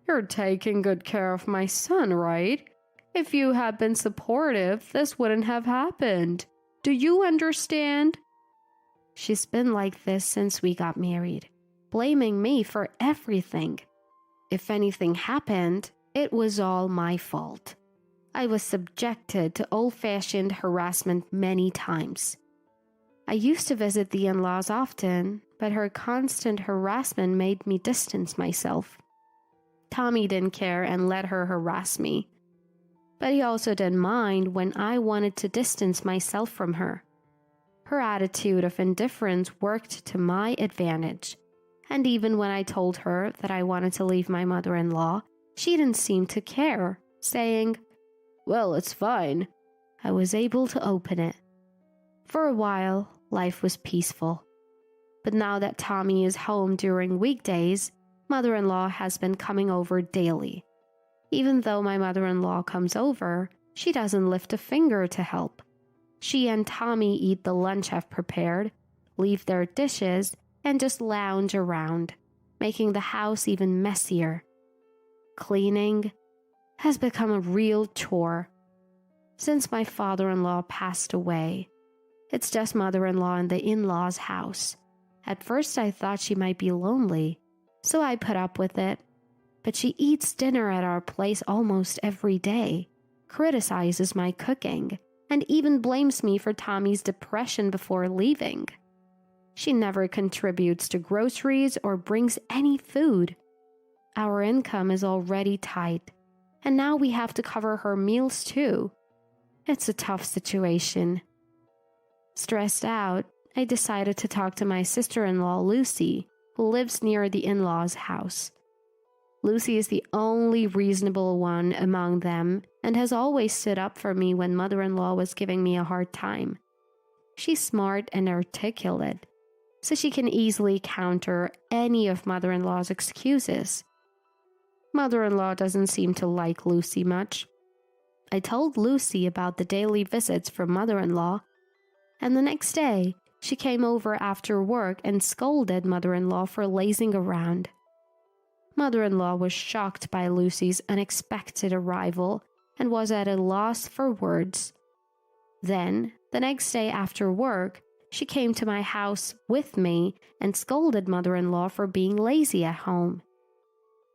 "You're taking good care of my son, right? If you had been supportive, this wouldn't have happened. Do you understand?" She's been like this since we got married, blaming me for everything. If anything happened, it was all my fault. I was subjected to old-fashioned harassment many times. I used to visit the in-laws often, but her constant harassment made me distance myself. Tommy didn't care and let her harass me. But he also didn't mind when I wanted to distance myself from her. Her attitude of indifference worked to my advantage, and even when I told her that I wanted to leave my mother-in-law, she didn't seem to care, saying, "Well, it's fine." I was able to open it. For a while, life was peaceful. But now that Tommy is home during weekdays, mother-in-law has been coming over daily. Even though my mother-in-law comes over, she doesn't lift a finger to help. She and Tommy eat the lunch I've prepared, leave their dishes, and just lounge around, making the house even messier. Cleaning has become a real chore. Since my father-in-law passed away, it's just mother-in-law in the in-laws' house. At first I thought she might be lonely, so I put up with it. But she eats dinner at our place almost every day, criticizes my cooking, and even blames me for Tommy's depression before leaving. She never contributes to groceries or brings any food. Our income is already tight, and now we have to cover her meals too. It's a tough situation. Stressed out, I decided to talk to my sister-in-law Lucy, who lives near the in-laws' house. Lucy is the only reasonable one among them and has always stood up for me when mother-in-law was giving me a hard time. She's smart and articulate, so she can easily counter any of mother-in-law's excuses. Mother-in-law doesn't seem to like Lucy much. I told Lucy about the daily visits from mother-in-law, and the next day she came over after work and scolded mother-in-law for lazing around. Mother-in-law was shocked by Lucy's unexpected arrival and was at a loss for words. Then, the next day after work, she came to my house with me and scolded mother-in-law for being lazy at home.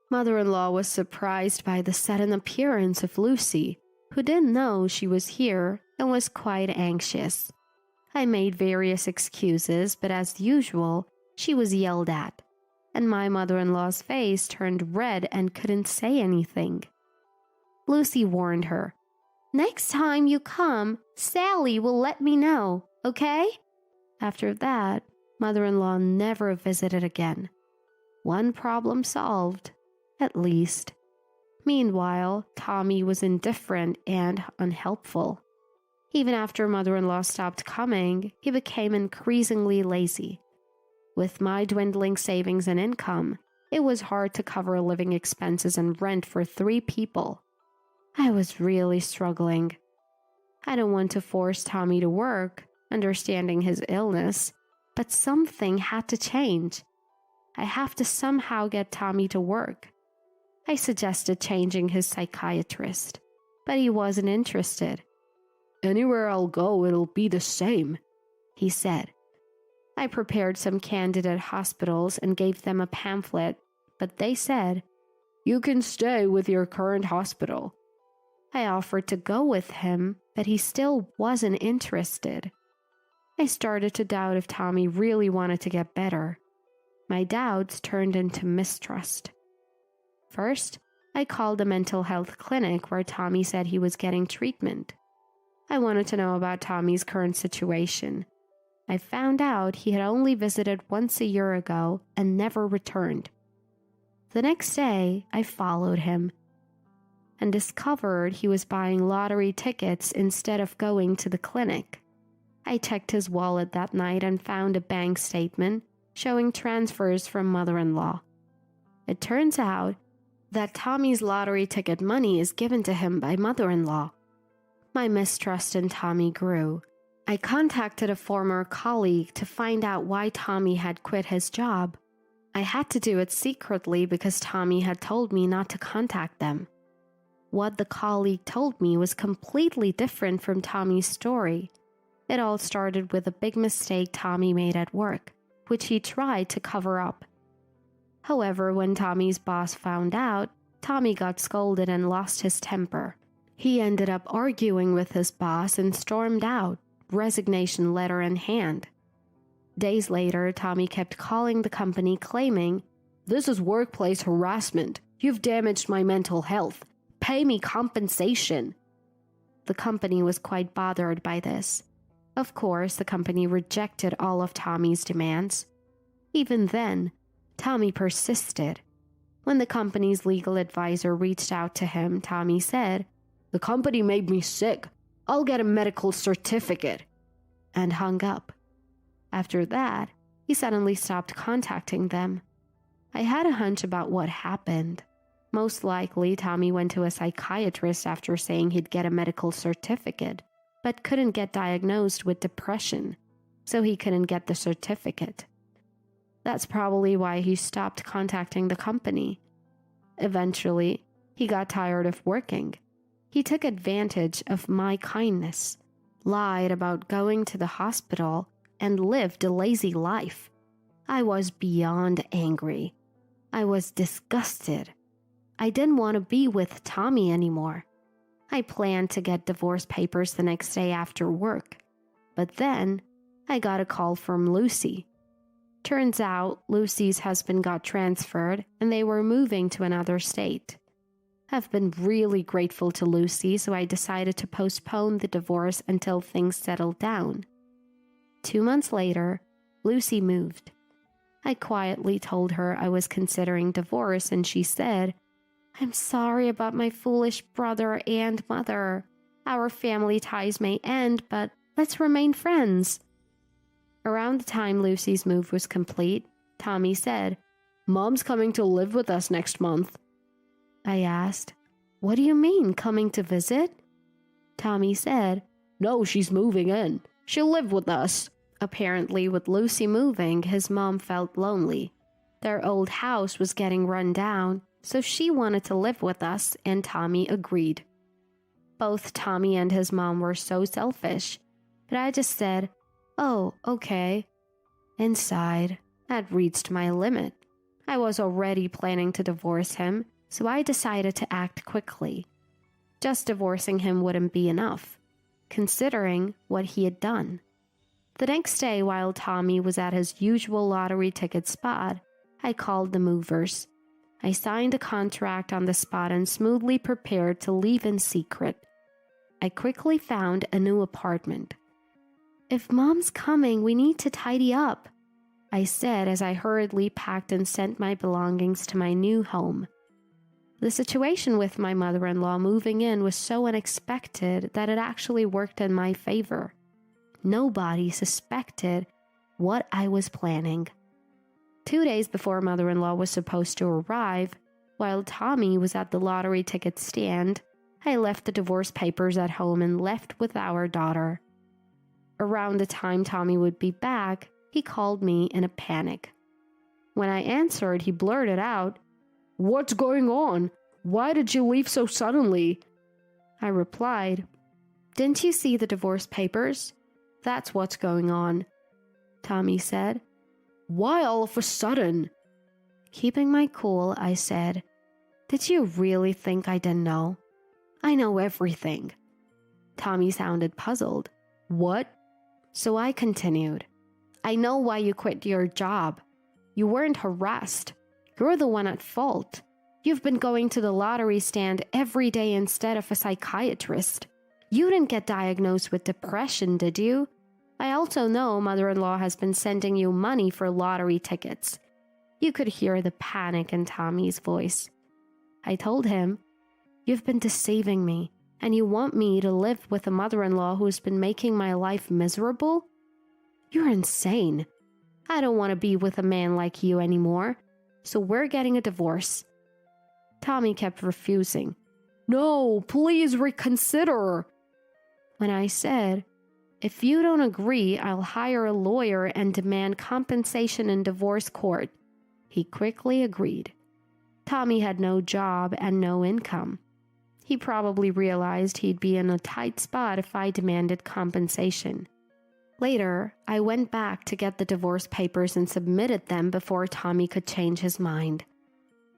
Mother-in-law was surprised by the sudden appearance of Lucy, who didn't know she was here and was quite anxious. I made various excuses, but as usual, she was yelled at, and my mother-in-law's face turned red and couldn't say anything. Lucy warned her. "Next time you come, Sally will let me know, okay?" After that, mother-in-law never visited again. One problem solved, at least. Meanwhile, Tommy was indifferent and unhelpful. Even after mother-in-law stopped coming, he became increasingly lazy. With my dwindling savings and income, it was hard to cover living expenses and rent for 3 people. I was really struggling. I don't want to force Tommy to work, understanding his illness, but something had to change. I have to somehow get Tommy to work. I suggested changing his psychiatrist, but he wasn't interested. "Anywhere I'll go, it'll be the same," he said. I prepared some candidate hospitals and gave them a pamphlet, but they said, "You can stay with your current hospital." I offered to go with him, but he still wasn't interested. I started to doubt if Tommy really wanted to get better. My doubts turned into mistrust. First, I called a mental health clinic where Tommy said he was getting treatment. I wanted to know about Tommy's current situation. I found out he had only visited once a year ago and never returned. The next day, I followed him and discovered he was buying lottery tickets instead of going to the clinic. I checked his wallet that night and found a bank statement showing transfers from mother-in-law. It turns out that Tommy's lottery ticket money is given to him by mother-in-law. My mistrust in Tommy grew. I contacted a former colleague to find out why Tommy had quit his job. I had to do it secretly because Tommy had told me not to contact them. What the colleague told me was completely different from Tommy's story. It all started with a big mistake Tommy made at work, which he tried to cover up. However, when Tommy's boss found out, Tommy got scolded and lost his temper. He ended up arguing with his boss and stormed out, resignation letter in hand. Days later, Tommy kept calling the company claiming, "This is workplace harassment. You've damaged my mental health. Pay me compensation." The company was quite bothered by this. Of course, the company rejected all of Tommy's demands. Even then, Tommy persisted. When the company's legal advisor reached out to him, Tommy said, "The company made me sick. I'll get a medical certificate," and hung up. After that, he suddenly stopped contacting them. I had a hunch about what happened. Most likely, Tommy went to a psychiatrist after saying he'd get a medical certificate, but couldn't get diagnosed with depression, so he couldn't get the certificate. That's probably why he stopped contacting the company. Eventually, he got tired of working. He took advantage of my kindness, lied about going to the hospital, and lived a lazy life. I was beyond angry. I was disgusted. I didn't want to be with Tommy anymore. I planned to get divorce papers the next day after work. But then, I got a call from Lucy. Turns out, Lucy's husband got transferred and they were moving to another state. I've been really grateful to Lucy, so I decided to postpone the divorce until things settled down. 2 months later, Lucy moved. I quietly told her I was considering divorce and she said, "I'm sorry about my foolish brother and mother. Our family ties may end, but let's remain friends." Around the time Lucy's move was complete, Tommy said, "Mom's coming to live with us next month." I asked, "What do you mean, coming to visit?" Tommy said, "No, she's moving in. She'll live with us." Apparently, with Lucy moving, his mom felt lonely. Their old house was getting run down, so she wanted to live with us, and Tommy agreed. Both Tommy and his mom were so selfish, but I just said, "Oh, okay." Inside, I'd reached my limit. I was already planning to divorce him, so I decided to act quickly. Just divorcing him wouldn't be enough, considering what he had done. The next day, while Tommy was at his usual lottery ticket spot, I called the movers. I signed a contract on the spot and smoothly prepared to leave in secret. I quickly found a new apartment. "If Mom's coming, we need to tidy up," I said as I hurriedly packed and sent my belongings to my new home. The situation with my mother-in-law moving in was so unexpected that it actually worked in my favor. Nobody suspected what I was planning. 2 days before mother-in-law was supposed to arrive, while Tommy was at the lottery ticket stand, I left the divorce papers at home and left with our daughter. Around the time Tommy would be back, he called me in a panic. When I answered, he blurted out, "What's going on? Why did you leave so suddenly?" I replied, "Didn't you see the divorce papers? That's what's going on." Tommy said, "Why all of a sudden?" Keeping my cool, I said, "Did you really think I didn't know? I know everything." Tommy sounded puzzled. "What?" So I continued, "I know why you quit your job. You weren't harassed. You're the one at fault. You've been going to the lottery stand every day instead of a psychiatrist. You didn't get diagnosed with depression, did you? I also know mother-in-law has been sending you money for lottery tickets." You could hear the panic in Tommy's voice. I told him, "You've been deceiving me, and you want me to live with a mother-in-law who's been making my life miserable? You're insane. I don't want to be with a man like you anymore, so we're getting a divorce." Tommy kept refusing. "No, please reconsider." When I said, "If you don't agree, I'll hire a lawyer and demand compensation in divorce court," he quickly agreed. Tommy had no job and no income. He probably realized he'd be in a tight spot if I demanded compensation. Later, I went back to get the divorce papers and submitted them before Tommy could change his mind.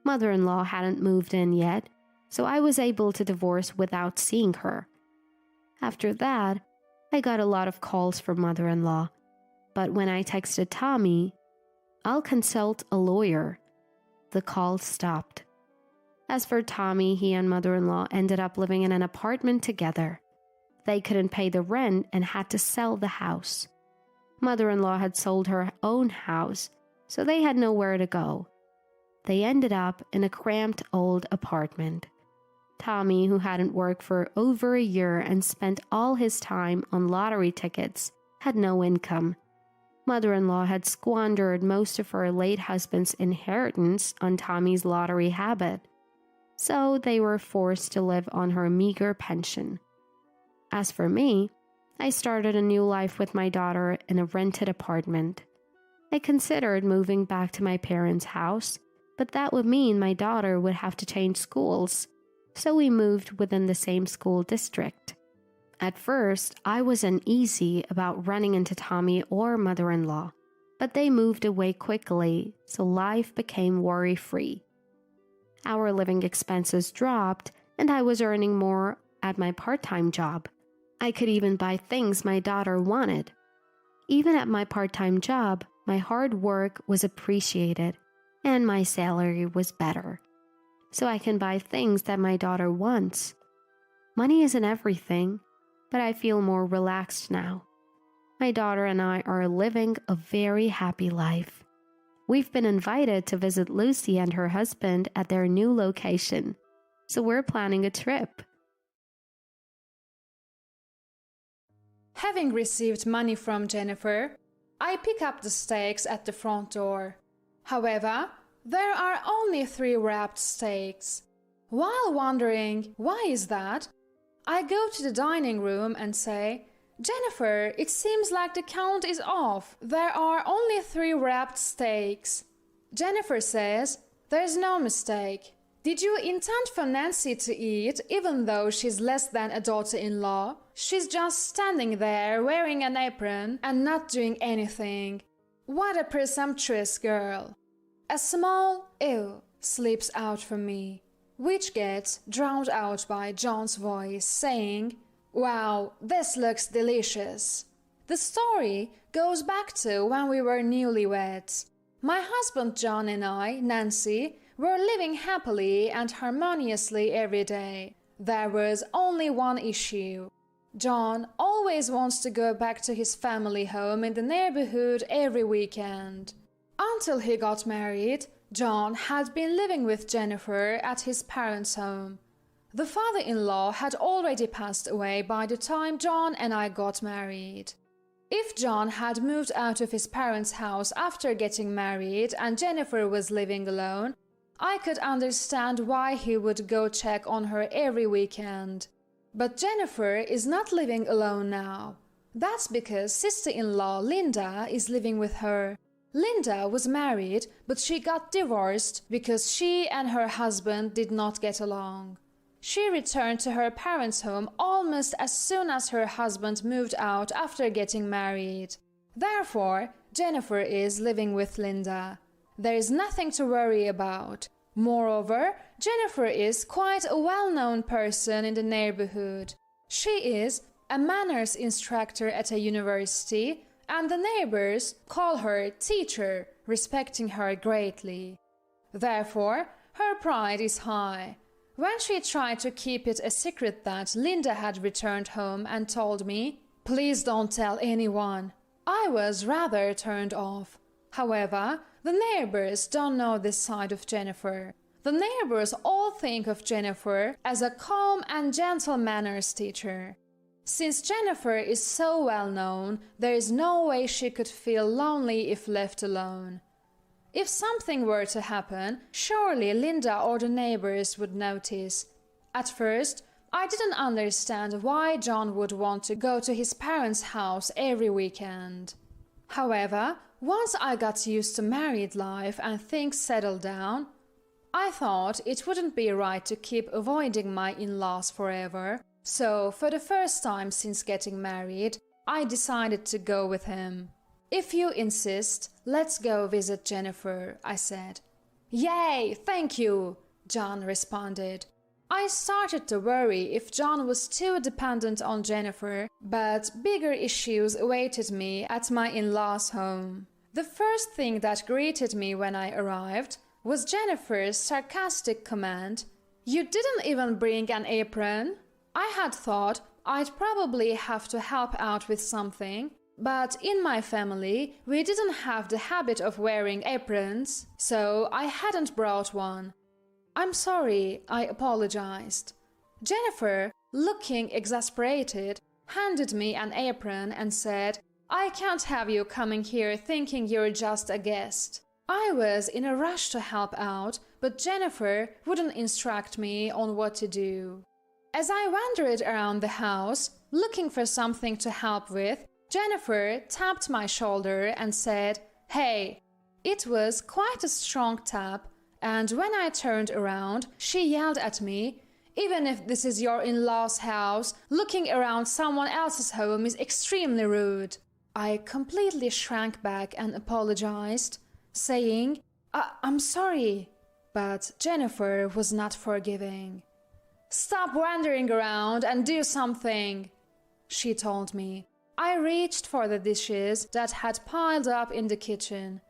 Mother-in-law hadn't moved in yet, so I was able to divorce without seeing her. After that, I got a lot of calls from mother-in-law, but when I texted Tommy, "I'll consult a lawyer," the call stopped. As for Tommy, he and mother-in-law ended up living in an apartment together. They couldn't pay the rent and had to sell the house. Mother-in-law had sold her own house, so they had nowhere to go. They ended up in a cramped old apartment. Tommy, who hadn't worked for over a year and spent all his time on lottery tickets, had no income. Mother-in-law had squandered most of her late husband's inheritance on Tommy's lottery habit, so they were forced to live on her meager pension. As for me, I started a new life with my daughter in a rented apartment. I considered moving back to my parents' house, but that would mean my daughter would have to change schools, so we moved within the same school district. At first, I was uneasy about running into Tommy or mother-in-law, but they moved away quickly, so life became worry-free. Our living expenses dropped, and I was earning more at my part-time job. I could even buy things my daughter wanted. Even at my part-time job, my hard work was appreciated, and my salary was better. So I can buy things that my daughter wants. Money isn't everything, but I feel more relaxed now. My daughter and I are living a very happy life. We've been invited to visit Lucy and her husband at their new location, so we're planning a trip. Having received money from Jennifer, I pick up the steaks at the front door. However, there are only 3 wrapped steaks. While wondering why is that, I go to the dining room and say, "Jennifer, it seems like the count is off. There are only 3 wrapped steaks." Jennifer says, "There's no mistake. Did you intend for Nancy to eat even though she's less than a daughter-in-law? She's just standing there wearing an apron and not doing anything. What a presumptuous girl." A small "ew" slips out from me, which gets drowned out by John's voice saying, "Wow, this looks delicious." The story goes back to when we were newlyweds. My husband John and I, Nancy, were living happily and harmoniously every day. There was only one issue. John always wants to go back to his family home in the neighborhood every weekend. Until he got married, John had been living with Jennifer at his parents' home. The father-in-law had already passed away by the time John and I got married. If John had moved out of his parents' house after getting married and Jennifer was living alone, I could understand why he would go check on her every weekend. But Jennifer is not living alone now. That's because sister-in-law Linda is living with her. Linda was married, but she got divorced because she and her husband did not get along. She returned to her parents' home almost as soon as her husband moved out after getting married. Therefore, Jennifer is living with Linda. There is nothing to worry about. Moreover, Jennifer is quite a well-known person in the neighborhood. She is a manners instructor at a university, and the neighbors call her teacher, respecting her greatly. Therefore, her pride is high. When she tried to keep it a secret that Linda had returned home and told me, "Please don't tell anyone," I was rather turned off. However, the neighbors don't know this side of Jennifer. The neighbors all think of Jennifer as a calm and gentle manners teacher. Since Jennifer is so well known, there is no way she could feel lonely if left alone. If something were to happen, surely Linda or the neighbors would notice. At first, I didn't understand why John would want to go to his parents' house every weekend. However, once I got used to married life and things settled down, I thought it wouldn't be right to keep avoiding my in-laws forever. So, for the first time since getting married, I decided to go with him. "If you insist, let's go visit Jennifer," I said. "Yay, thank you," John responded. I started to worry if John was too dependent on Jennifer, but bigger issues awaited me at my in-laws' home. The first thing that greeted me when I arrived was Jennifer's sarcastic comment, "You didn't even bring an apron?" I had thought I'd probably have to help out with something, but in my family we didn't have the habit of wearing aprons, so I hadn't brought one. "I'm sorry," I apologized. Jennifer, looking exasperated, handed me an apron and said, "I can't have you coming here thinking you're just a guest." I was in a rush to help out, but Jennifer wouldn't instruct me on what to do. As I wandered around the house, looking for something to help with, Jennifer tapped my shoulder and said, "Hey." It was quite a strong tap, and when I turned around, she yelled at me, "Even if this is your in-law's house, looking around someone else's home is extremely rude." I completely shrank back and apologized, saying, I'm sorry." But Jennifer was not forgiving. "Stop wandering around and do something," she told me. I reached for the dishes that had piled up in the kitchen.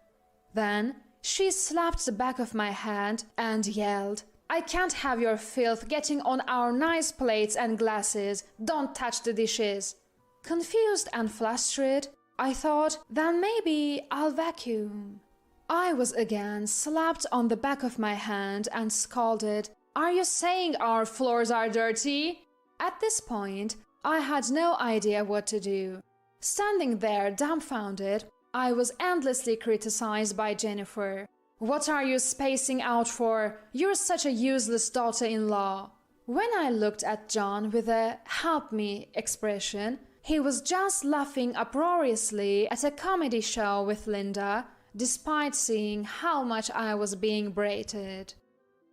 Then she slapped the back of my hand and yelled, "I can't have your filth getting on our nice plates and glasses. Don't touch the dishes." Confused and flustered, I thought, then maybe I'll vacuum. I was again slapped on the back of my hand and scolded, "Are you saying our floors are dirty?" At this point, I had no idea what to do. Standing there dumbfounded, I was endlessly criticized by Jennifer. "What are you spacing out for? You're such a useless daughter-in-law." When I looked at John with a "help me" expression, he was just laughing uproariously at a comedy show with Linda, despite seeing how much I was being berated.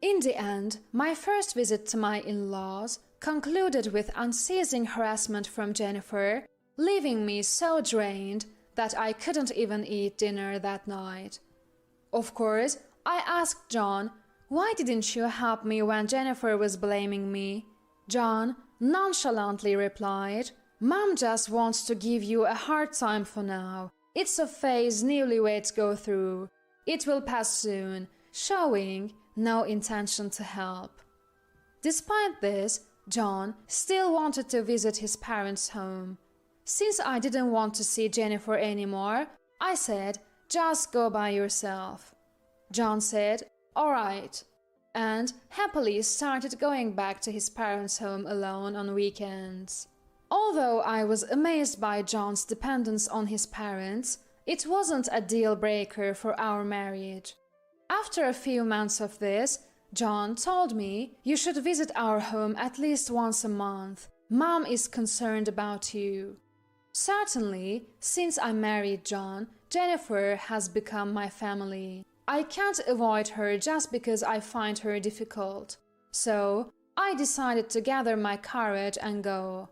In the end, my first visit to my in-laws concluded with unceasing harassment from Jennifer, leaving me so drained that I couldn't even eat dinner that night. Of course, I asked John, "Why didn't you help me when Jennifer was blaming me?" John nonchalantly replied, "Mom just wants to give you a hard time for now. It's a phase newlyweds go through. It will pass soon," showing no intention to help. Despite this, John still wanted to visit his parents' home. Since I didn't want to see Jennifer anymore, I said, "Just go by yourself." John said, "All right," and happily started going back to his parents' home alone on weekends. Although I was amazed by John's dependence on his parents, it wasn't a deal breaker for our marriage. After a few months of this, John told me, "You should visit our home at least once a month. Mom is concerned about you." Certainly, since I married John, Jennifer has become my family. I can't avoid her just because I find her difficult. So, I decided to gather my courage and go.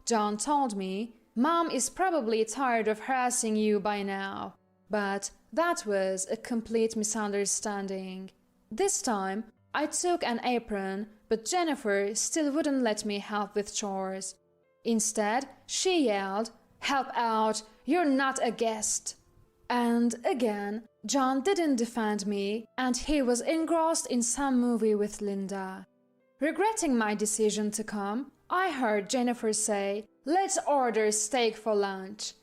John told me, "Mom is probably tired of harassing you by now." But that was a complete misunderstanding. This time, I took an apron, but Jennifer still wouldn't let me help with chores. Instead, she yelled, "Help out! You're not a guest!" And again, John didn't defend me, and he was engrossed in some movie with Linda. Regretting my decision to come, I heard Jennifer say, "Let's order steak for lunch."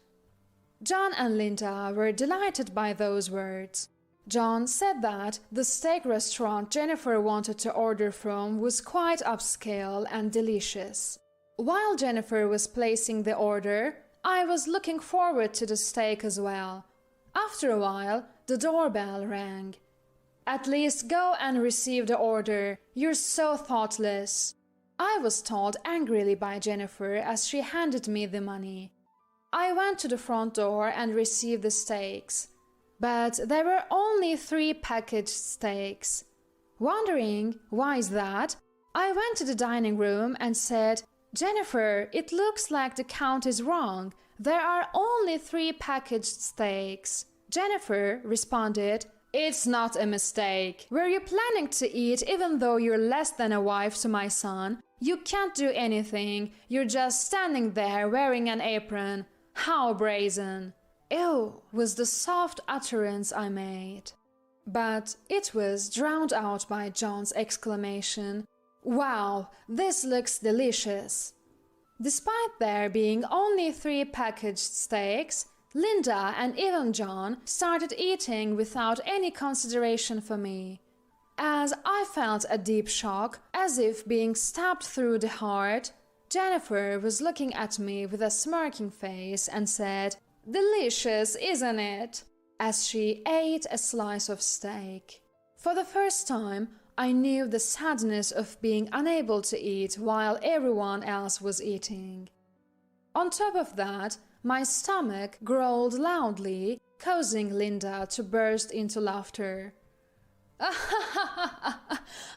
John and Linda were delighted by those words. John said that the steak restaurant Jennifer wanted to order from was quite upscale and delicious. While Jennifer was placing the order, I was looking forward to the steak as well. After a while, the doorbell rang. "At least go and receive the order. You're so thoughtless," I was told angrily by Jennifer as she handed me the money. I went to the front door and received the steaks. But there were only 3 packaged steaks. Wondering why is that, I went to the dining room and said, "Jennifer, it looks like the count is wrong. There are only 3 packaged steaks." Jennifer responded, "It's not a mistake. Were you planning to eat even though you're less than a wife to my son? You can't do anything. You're just standing there wearing an apron. How brazen." "Ew," was the soft utterance I made. But it was drowned out by John's exclamation, "Wow, this looks delicious." Despite there being only 3 packaged steaks, Linda and even John started eating without any consideration for me. As I felt a deep shock, as if being stabbed through the heart, Jennifer was looking at me with a smirking face and said, "Delicious, isn't it?" as she ate a slice of steak. For the first time, I knew the sadness of being unable to eat while everyone else was eating. On top of that, my stomach growled loudly, causing Linda to burst into laughter.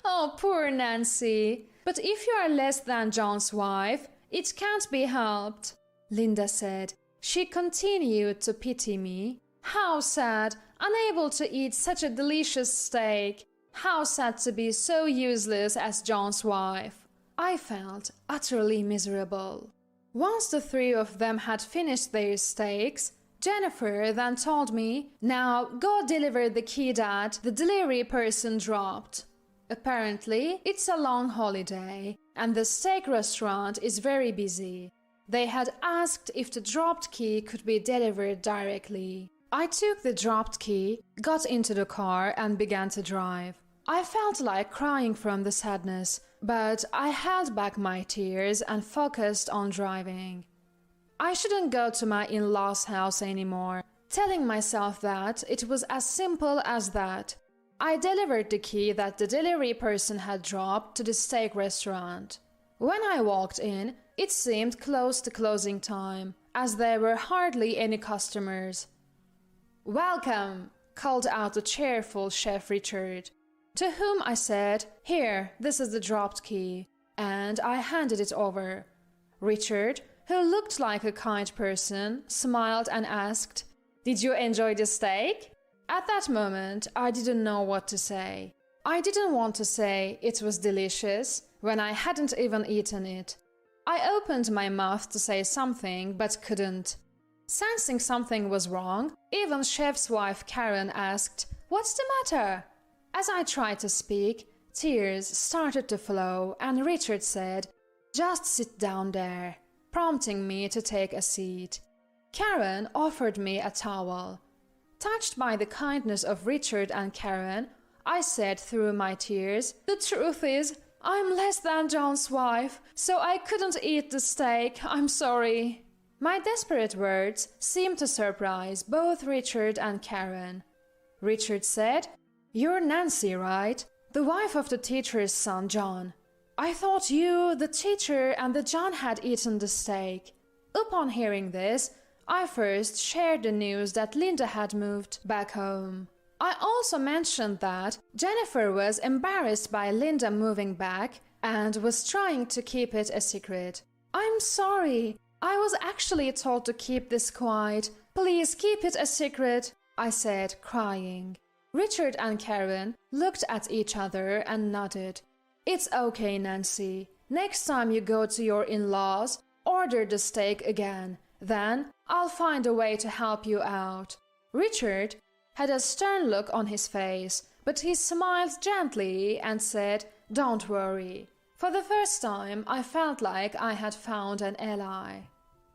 "Oh, poor Nancy. But if you are less than John's wife, it can't be helped," Linda said. She continued to pity me. "How sad, unable to eat such a delicious steak. How sad to be so useless as John's wife." I felt utterly miserable. Once the 3 of them had finished their steaks, Jennifer then told me, "Now go deliver the key that the delivery person dropped." Apparently, it's a long holiday, and the steak restaurant is very busy. They had asked if the dropped key could be delivered directly. I took the dropped key, got into the car, and began to drive. I felt like crying from the sadness, but I held back my tears and focused on driving. I shouldn't go to my in-laws' house anymore, telling myself that it was as simple as that. I delivered the key that the delivery person had dropped to the steak restaurant. When I walked in, it seemed close to closing time, as there were hardly any customers. "Welcome," called out the cheerful Chef Richard, to whom I said, "Here, this is the dropped key," and I handed it over. Richard, who looked like a kind person, smiled and asked, "Did you enjoy the steak?" At that moment, I didn't know what to say. I didn't want to say it was delicious when I hadn't even eaten it. I opened my mouth to say something, but couldn't. Sensing something was wrong, even Chef's wife Karen asked, "What's the matter?" As I tried to speak, tears started to flow, and Richard said, "Just sit down there," prompting me to take a seat. Karen offered me a towel. Touched by the kindness of Richard and Karen, I said through my tears, "The truth is, I'm less than John's wife, so I couldn't eat the steak. I'm sorry." My desperate words seemed to surprise both Richard and Karen. Richard said, "You're Nancy, right? The wife of the teacher's son, John. I thought you, the teacher, and the John had eaten the steak." Upon hearing this, I first shared the news that Linda had moved back home. I also mentioned that Jennifer was embarrassed by Linda moving back and was trying to keep it a secret. "I'm sorry. I was actually told to keep this quiet. Please keep it a secret," I said, crying. Richard and Karen looked at each other and nodded. "It's okay, Nancy. Next time you go to your in-laws, order the steak again. Then I'll find a way to help you out." Richard had a stern look on his face, but he smiled gently and said, "Don't worry." For the first time, I felt like I had found an ally.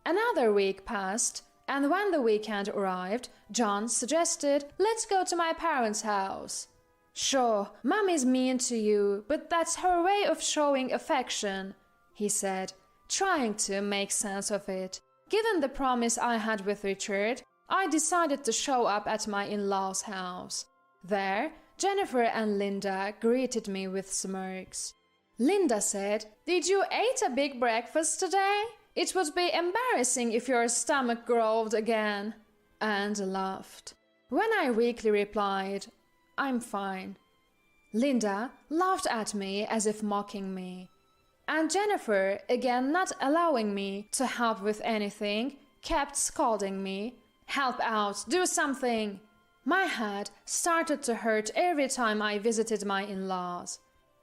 Another week passed, and when the weekend arrived, John suggested, "Let's go to my parents' house." "Sure, Mommy's mean to you, but that's her way of showing affection," he said, trying to make sense of it. Given the promise I had with Richard, I decided to show up at my in-laws' house. There, Jennifer and Linda greeted me with smirks. Linda said, "Did you eat a big breakfast today? It would be embarrassing if your stomach growled again," and laughed. When I weakly replied, "I'm fine," Linda laughed at me as if mocking me. And Jennifer, again not allowing me to help with anything, kept scolding me. "Help out, do something." My head started to hurt every time I visited my in-laws.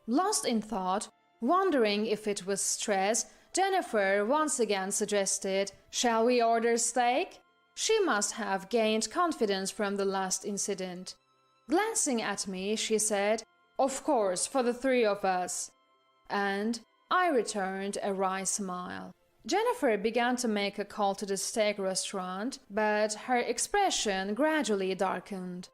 Lost in thought, wondering if it was stress, Jennifer once again suggested, "Shall we order steak?" She must have gained confidence from the last incident. Glancing at me, she said, "Of course, for the three of us." And I returned a wry smile. Jennifer began to make a call to the steak restaurant, but her expression gradually darkened.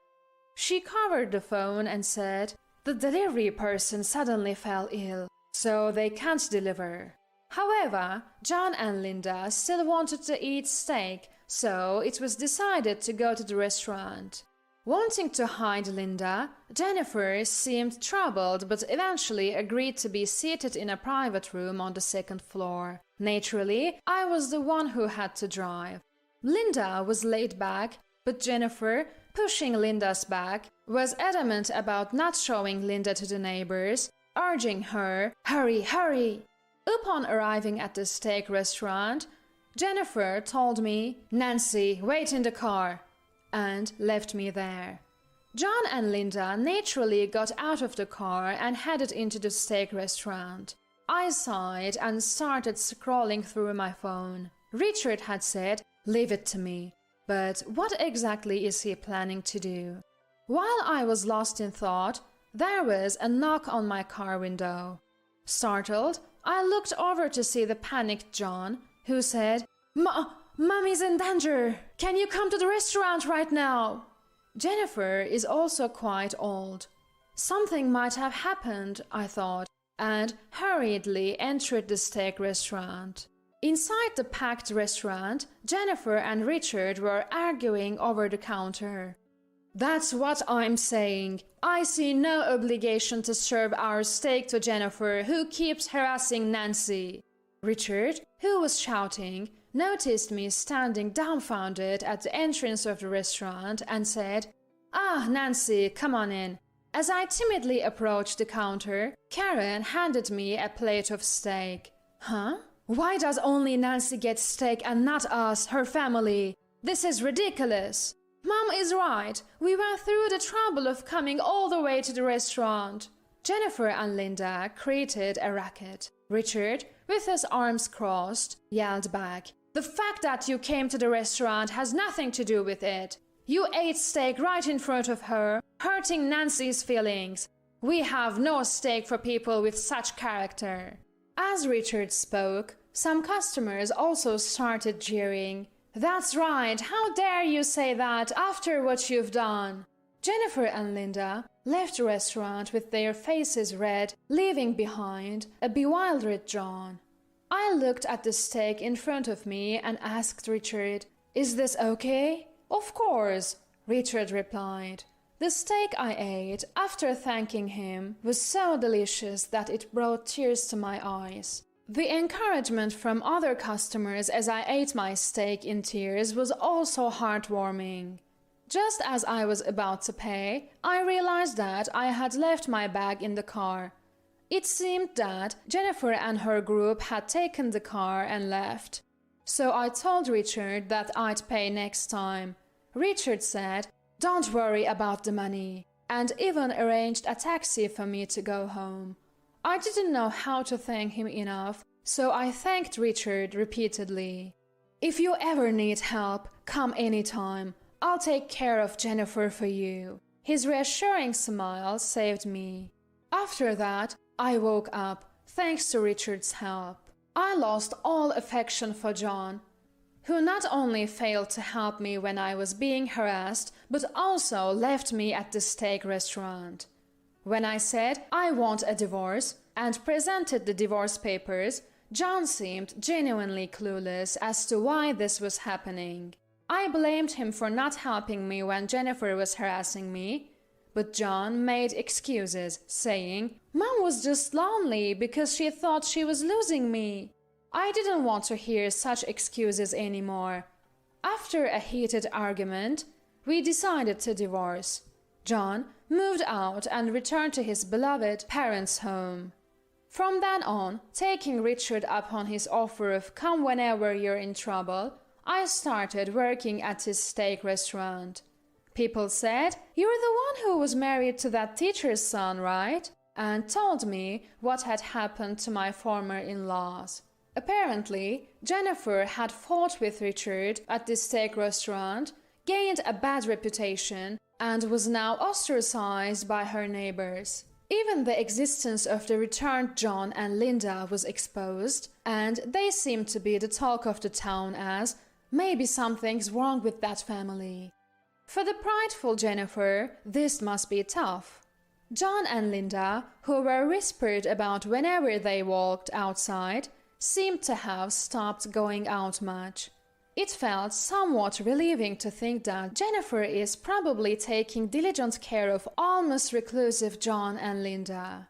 She covered the phone and said, "The delivery person suddenly fell ill, so they can't deliver." However, John and Linda still wanted to eat steak, so it was decided to go to the restaurant. Wanting to hide Linda, Jennifer seemed troubled but eventually agreed to be seated in a private room on the second floor. Naturally, I was the one who had to drive. Linda was laid back, but Jennifer, pushing Linda's back, was adamant about not showing Linda to the neighbors, urging her, "Hurry, hurry!" Upon arriving at the steak restaurant, Jennifer told me, "Nancy, wait in the car," and left me there. John and Linda naturally got out of the car and headed into the steak restaurant. I sighed and started scrolling through my phone. Richard had said, "Leave it to me," but what exactly is he planning to do? While I was lost in thought, there was a knock on my car window. Startled, I looked over to see the panicked John, who said, Mommy's in danger! Can you come to the restaurant right now?" Jennifer is also quite old. Something might have happened, I thought, and hurriedly entered the steak restaurant. Inside the packed restaurant, Jennifer and Richard were arguing over the counter. "That's what I'm saying. I see no obligation to serve our steak to Jennifer, who keeps harassing Nancy." Richard, who was shouting, noticed me standing dumbfounded at the entrance of the restaurant and said, "Ah, Nancy, come on in." As I timidly approached the counter, Karen handed me a plate of steak. "Huh? Why does only Nancy get steak and not us, her family? This is ridiculous." "Mom is right. We went through the trouble of coming all the way to the restaurant." Jennifer and Linda created a racket. Richard, with his arms crossed, yelled back, "The fact that you came to the restaurant has nothing to do with it." You ate steak right in front of her, hurting Nancy's feelings. We have no steak for people with such character." As Richard spoke, some customers also started jeering. "That's right, how dare you say that after what you've done?" Jennifer and Linda left the restaurant with their faces red, leaving behind a bewildered John. I looked at the steak in front of me and asked Richard, "Is this okay?" "Of course," Richard replied. The steak I ate, after thanking him, was so delicious that it brought tears to my eyes. The encouragement from other customers as I ate my steak in tears was also heartwarming. Just as I was about to pay, I realized that I had left my bag in the car. It seemed that Jennifer and her group had taken the car and left. So I told Richard that I'd pay next time. Richard said, "Don't worry about the money," and even arranged a taxi for me to go home. I didn't know how to thank him enough, so I thanked Richard repeatedly. "If you ever need help, come anytime. I'll take care of Jennifer for you." His reassuring smile saved me. After that, I woke up, thanks to Richard's help. I lost all affection for John, who not only failed to help me when I was being harassed, but also left me at the steak restaurant. When I said I want a divorce and presented the divorce papers, John seemed genuinely clueless as to why this was happening. I blamed him for not helping me when Jennifer was harassing me, but John made excuses, saying, "Mom was just lonely because she thought she was losing me." I didn't want to hear such excuses anymore. After a heated argument, we decided to divorce. John moved out and returned to his beloved parents' home. From then on, taking Richard up on his offer of "come whenever you're in trouble," I started working at his steak restaurant. People said, "You're the one who was married to that teacher's son, right?" and told me what had happened to my former in-laws. Apparently, Jennifer had fought with Richard at the steak restaurant, gained a bad reputation, and was now ostracized by her neighbors. Even the existence of the returned John and Linda was exposed, and they seemed to be the talk of the town as, "Maybe something's wrong with that family." For the prideful Jennifer, this must be tough. John and Linda, who were whispered about whenever they walked outside, seemed to have stopped going out much. It felt somewhat relieving to think that Jennifer is probably taking diligent care of almost reclusive John and Linda.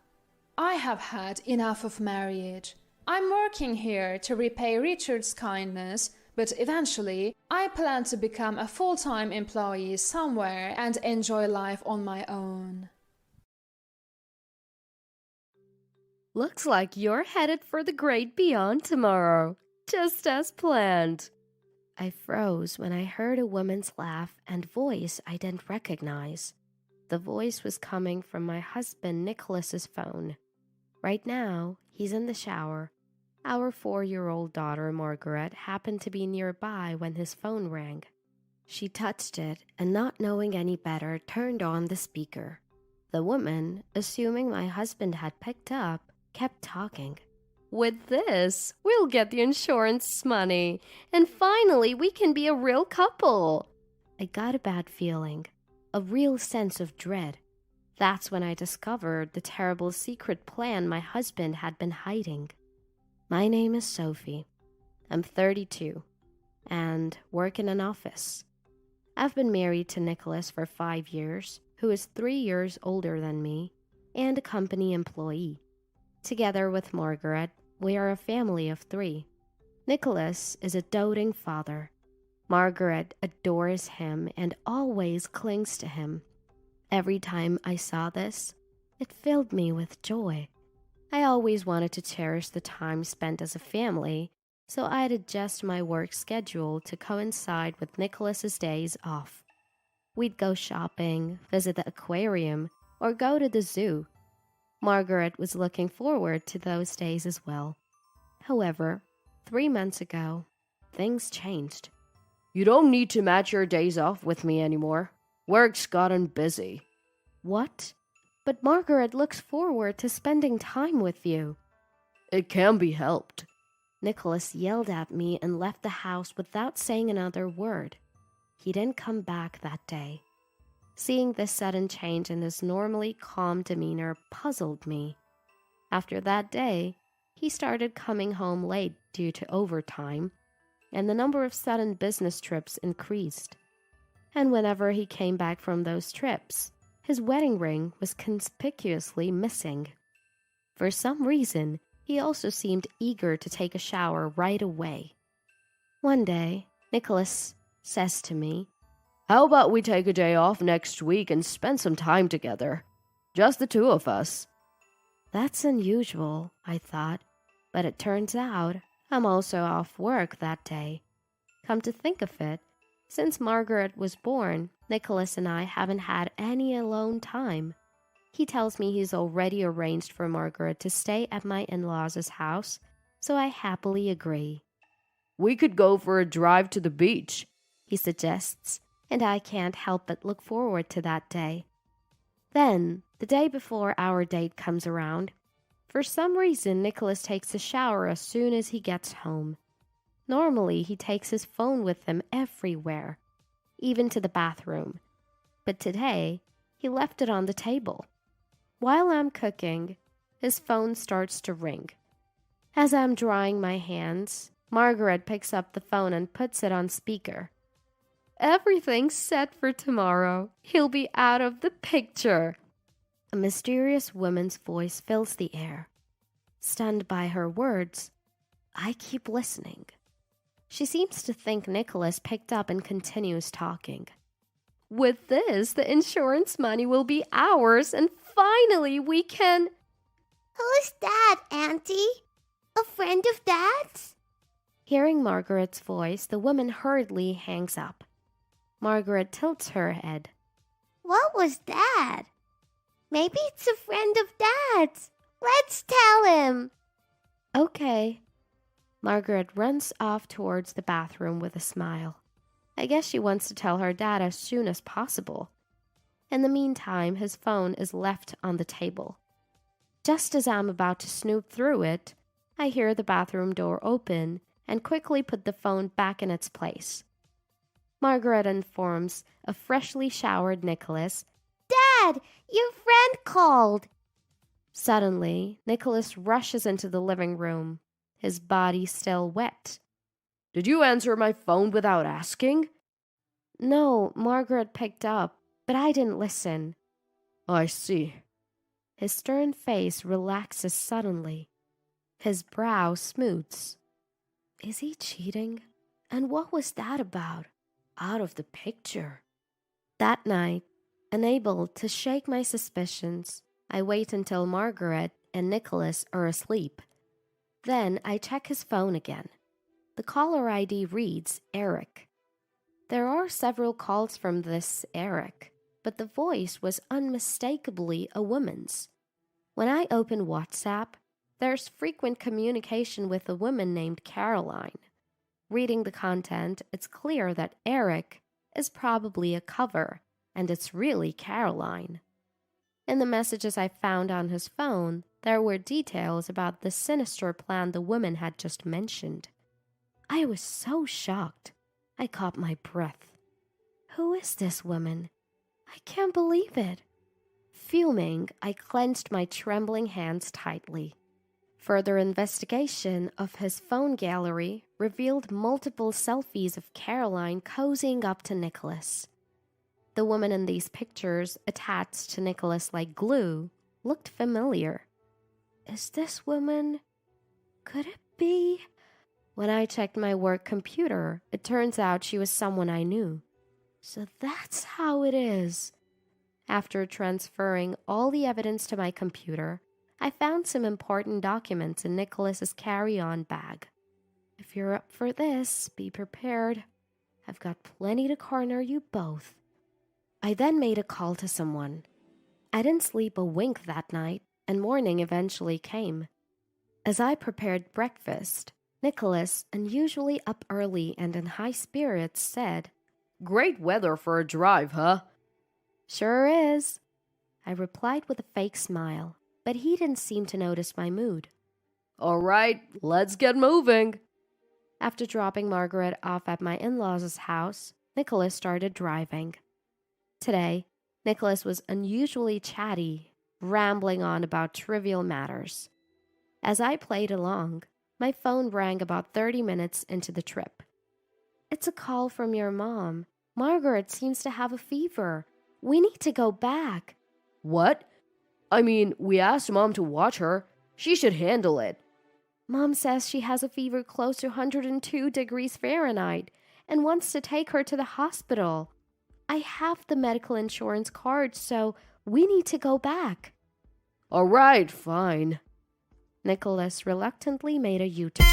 I have had enough of marriage. I'm working here to repay Richard's kindness, but eventually I plan to become a full-time employee somewhere and enjoy life on my own. Looks like you're headed for the great beyond tomorrow, just as planned. I froze when I heard a woman's laugh and voice I didn't recognize. The voice was coming from my husband Nicholas's phone. Right now, he's in the shower. Our 4-year-old daughter Margaret happened to be nearby when his phone rang. She touched it and, not knowing any better, turned on the speaker. The woman, assuming my husband had picked up, kept talking. "With this, we'll get the insurance money, and finally we can be a real couple." I got a bad feeling, a real sense of dread. That's when I discovered the terrible secret plan my husband had been hiding. My name is Sophie. I'm 32 and work in an office. I've been married to Nicholas for 5 years, who is 3 years older than me, and a company employee. Together with Margaret, we are a family of 3. Nicholas is a doting father. Margaret adores him and always clings to him. Every time I saw this, it filled me with joy. I always wanted to cherish the time spent as a family, so I'd adjust my work schedule to coincide with Nicholas's days off. We'd go shopping, visit the aquarium, or go to the zoo. Margaret was looking forward to those days as well. However, 3 months ago, things changed. You don't need to match your days off with me anymore. Work's gotten busy. What? But Margaret looks forward to spending time with you. It can be helped. Nicholas yelled at me and left the house without saying another word. He didn't come back that day. Seeing this sudden change in his normally calm demeanor puzzled me. After that day, he started coming home late due to overtime, and the number of sudden business trips increased. And whenever he came back from those trips, his wedding ring was conspicuously missing. For some reason, he also seemed eager to take a shower right away. One day, Nicholas says to me, How about we take a day off next week and spend some time together? Just the two of us. That's unusual, I thought, but it turns out I'm also off work that day. Come to think of it, since Margaret was born, Nicholas and I haven't had any alone time. He tells me he's already arranged for Margaret to stay at my in-laws' house, so I happily agree. We could go for a drive to the beach, he suggests, and I can't help but look forward to that day. Then, the day before our date comes around, for some reason Nicholas takes a shower as soon as he gets home. Normally, he takes his phone with him everywhere, even to the bathroom. But today, he left it on the table. While I'm cooking, his phone starts to ring. As I'm drying my hands, Margaret picks up the phone and puts it on speaker. Everything's set for tomorrow. He'll be out of the picture. A mysterious woman's voice fills the air. Stunned by her words, I keep listening. She seems to think Nicholas picked up and continues talking. With this, the insurance money will be ours, and finally we can... Who's that, Auntie? A friend of Dad's? Hearing Margaret's voice, the woman hurriedly hangs up. Margaret tilts her head. What was that? Maybe it's a friend of Dad's. Let's tell him. Okay. Margaret runs off towards the bathroom with a smile. I guess she wants to tell her dad as soon as possible. In the meantime, his phone is left on the table. Just as I'm about to snoop through it, I hear the bathroom door open and quickly put the phone back in its place. Margaret informs a freshly showered Nicholas, Dad, your friend called. Suddenly, Nicholas rushes into the living room, his body still wet. Did you answer my phone without asking? No, Margaret picked up, but I didn't listen. I see. His stern face relaxes suddenly. His brow smooths. Is he cheating? And what was that about? Out of the picture. That night, unable to shake my suspicions, I wait until Margaret and Nicholas are asleep. Then I check his phone again. The caller ID reads Eric. There are several calls from this Eric, but the voice was unmistakably a woman's. When I open WhatsApp, there's frequent communication with a woman named Caroline. Reading the content, it's clear that Eric is probably a cover, and it's really Caroline. In the messages I found on his phone, there were details about the sinister plan the woman had just mentioned. I was so shocked, I caught my breath. Who is this woman? I can't believe it. Fuming, I clenched my trembling hands tightly. Further investigation of his phone gallery revealed multiple selfies of Caroline cozying up to Nicholas. The woman in these pictures, attached to Nicholas like glue, looked familiar. Is this woman? Could it be? When I checked my work computer, it turns out she was someone I knew. So that's how it is. After transferring all the evidence to my computer, I found some important documents in Nicholas's carry-on bag. If you're up for this, be prepared. I've got plenty to corner you both. I then made a call to someone. I didn't sleep a wink that night, and morning eventually came. As I prepared breakfast, Nicholas, unusually up early and in high spirits, said, Great weather for a drive, huh? Sure is. I replied with a fake smile, but he didn't seem to notice my mood. All right, let's get moving. After dropping Margaret off at my in-laws' house, Nicholas started driving. Today, Nicholas was unusually chatty, rambling on about trivial matters. As I played along, my phone rang about 30 minutes into the trip. It's a call from your mom. Margaret seems to have a fever. We need to go back. What? I mean, we asked Mom to watch her. She should handle it. Mom says she has a fever close to 102 degrees Fahrenheit and wants to take her to the hospital. I have the medical insurance card, so we need to go back. All right, fine. Nicholas reluctantly made a U-turn.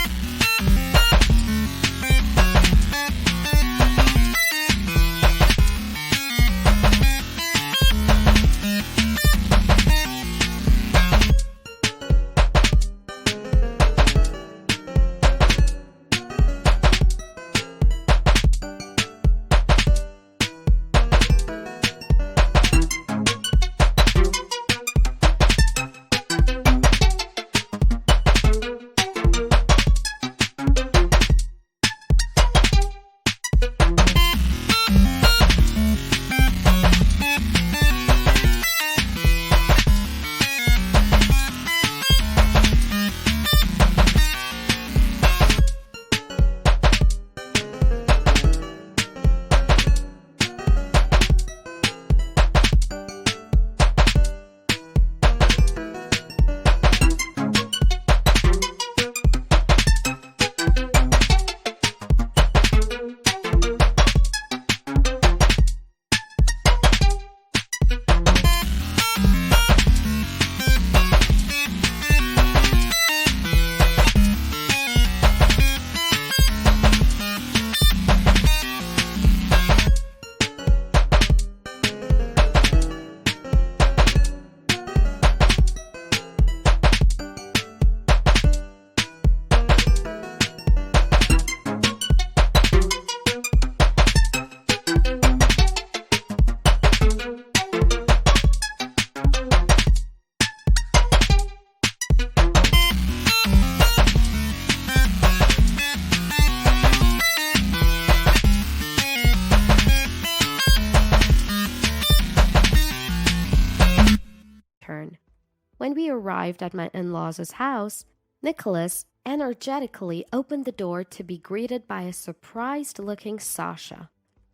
When we arrived at my in-laws' house, Nicholas energetically opened the door to be greeted by a surprised-looking Sasha,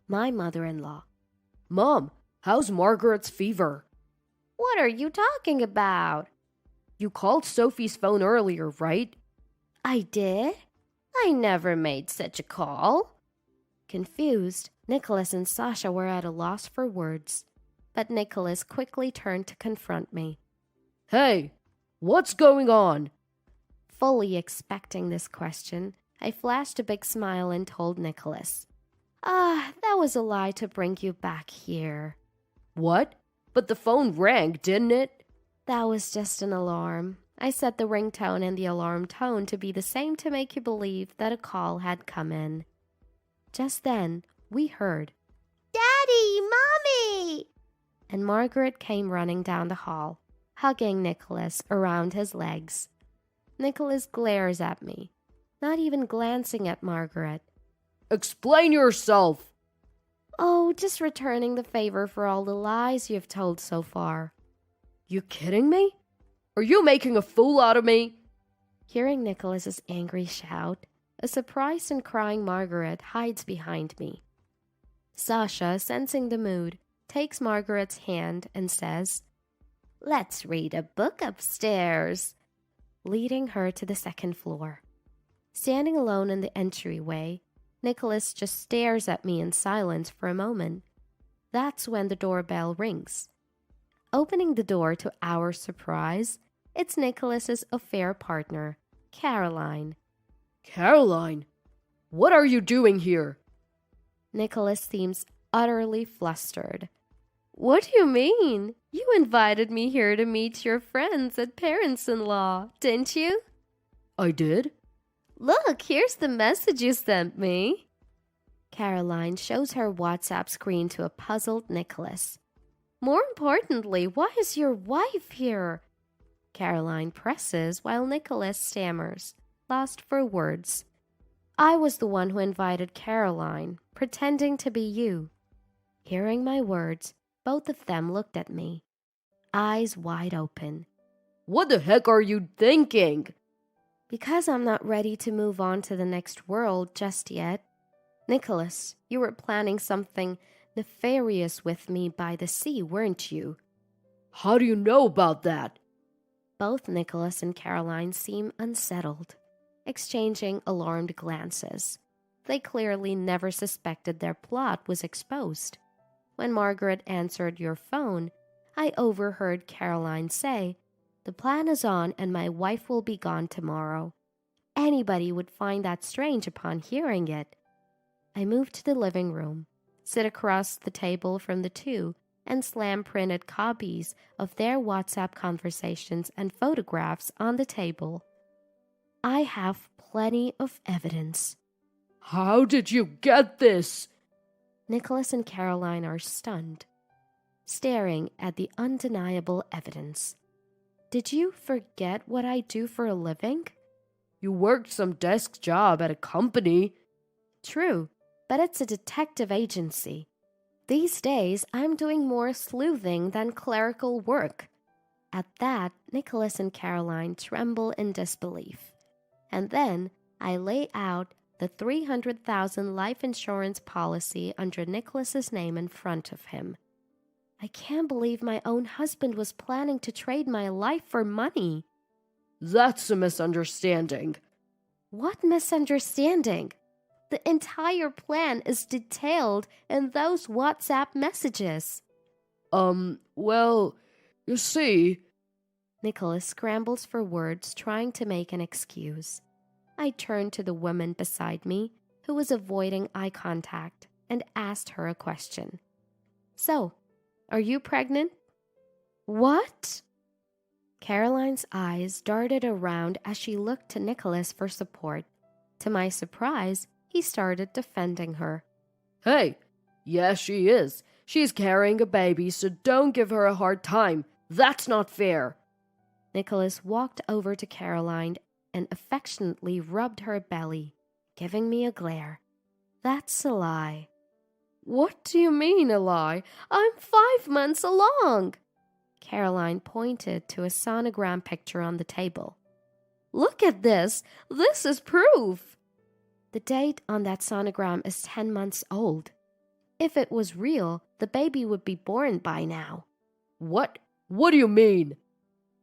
my mother-in-law. Mom, how's Margaret's fever? What are you talking about? You called Sophie's phone earlier, right? I did? I never made such a call. Confused, Nicholas and Sasha were at a loss for words, but Nicholas quickly turned to confront me. Hey, what's going on? Fully expecting this question, I flashed a big smile and told Nicholas, that was a lie to bring you back here. What? But the phone rang, didn't it? That was just an alarm. I set the ringtone and the alarm tone to be the same to make you believe that a call had come in. Just then, we heard, Daddy, Mommy! And Margaret came running down the hall, hugging Nicholas around his legs. Nicholas glares at me, not even glancing at Margaret. Explain yourself! Oh, just returning the favor for all the lies you've told so far. You kidding me? Are you making a fool out of me? Hearing Nicholas's angry shout, a surprised and crying Margaret hides behind me. Sasha, sensing the mood, takes Margaret's hand and says, "Let's read a book upstairs," leading her to the second floor. Standing alone in the entryway, Nicholas just stares at me in silence for a moment. That's when the doorbell rings. Opening the door to our surprise, it's Nicholas's affair partner, Caroline. Caroline, what are you doing here? Nicholas seems utterly flustered. What do you mean? You invited me here to meet your friends and parents-in-law, didn't you? I did? Look, here's the message you sent me. Caroline shows her WhatsApp screen to a puzzled Nicholas. More importantly, why is your wife here? Caroline presses while Nicholas stammers, lost for words. I was the one who invited Caroline, pretending to be you. Hearing my words, both of them looked at me, eyes wide open. What the heck are you thinking? Because I'm not ready to move on to the next world just yet. Nicholas, you were planning something nefarious with me by the sea, weren't you? How do you know about that? Both Nicholas and Caroline seem unsettled, exchanging alarmed glances. They clearly never suspected their plot was exposed. When Margaret answered your phone, I overheard Caroline say, "The plan is on and my wife will be gone tomorrow." Anybody would find that strange upon hearing it. I moved to the living room, sit across the table from the two, and slam printed copies of their WhatsApp conversations and photographs on the table. I have plenty of evidence. How did you get this? Nicholas and Caroline are stunned, staring at the undeniable evidence. Did you forget what I do for a living? You worked some desk job at a company. True, but it's a detective agency. These days, I'm doing more sleuthing than clerical work. At that, Nicholas and Caroline tremble in disbelief. And then I lay out the $300,000 life insurance policy under Nicholas's name in front of him. I can't believe my own husband was planning to trade my life for money. That's a misunderstanding. What misunderstanding? The entire plan is detailed in those WhatsApp messages. Well, you see... Nicholas scrambles for words, trying to make an excuse. I turned to the woman beside me, who was avoiding eye contact, and asked her a question. So, are you pregnant? What? Caroline's eyes darted around as she looked to Nicholas for support. To my surprise, he started defending her. Hey, yes, she is. She's carrying a baby, so don't give her a hard time. That's not fair. Nicholas walked over to Caroline and affectionately rubbed her belly, giving me a glare. That's a lie. What do you mean, a lie? I'm 5 months along. Caroline pointed to a sonogram picture on the table. Look at this. This is proof. The date on that sonogram is 10 months old. If it was real, the baby would be born by now. What? What do you mean?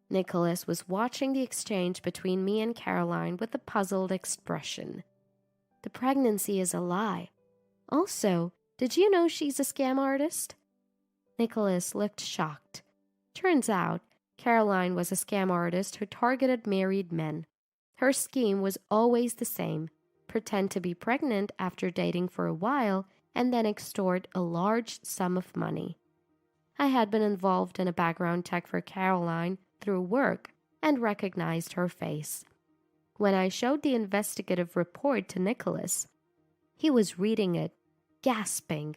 Nicholas was watching the exchange between me and Caroline with a puzzled expression. The pregnancy is a lie. Also, did you know she's a scam artist? Nicholas looked shocked. Turns out, Caroline was a scam artist who targeted married men. Her scheme was always the same: pretend to be pregnant after dating for a while and then extort a large sum of money. I had been involved in a background check for Caroline through work and recognized her face. When I showed the investigative report to Nicholas, he was reading it, gasping.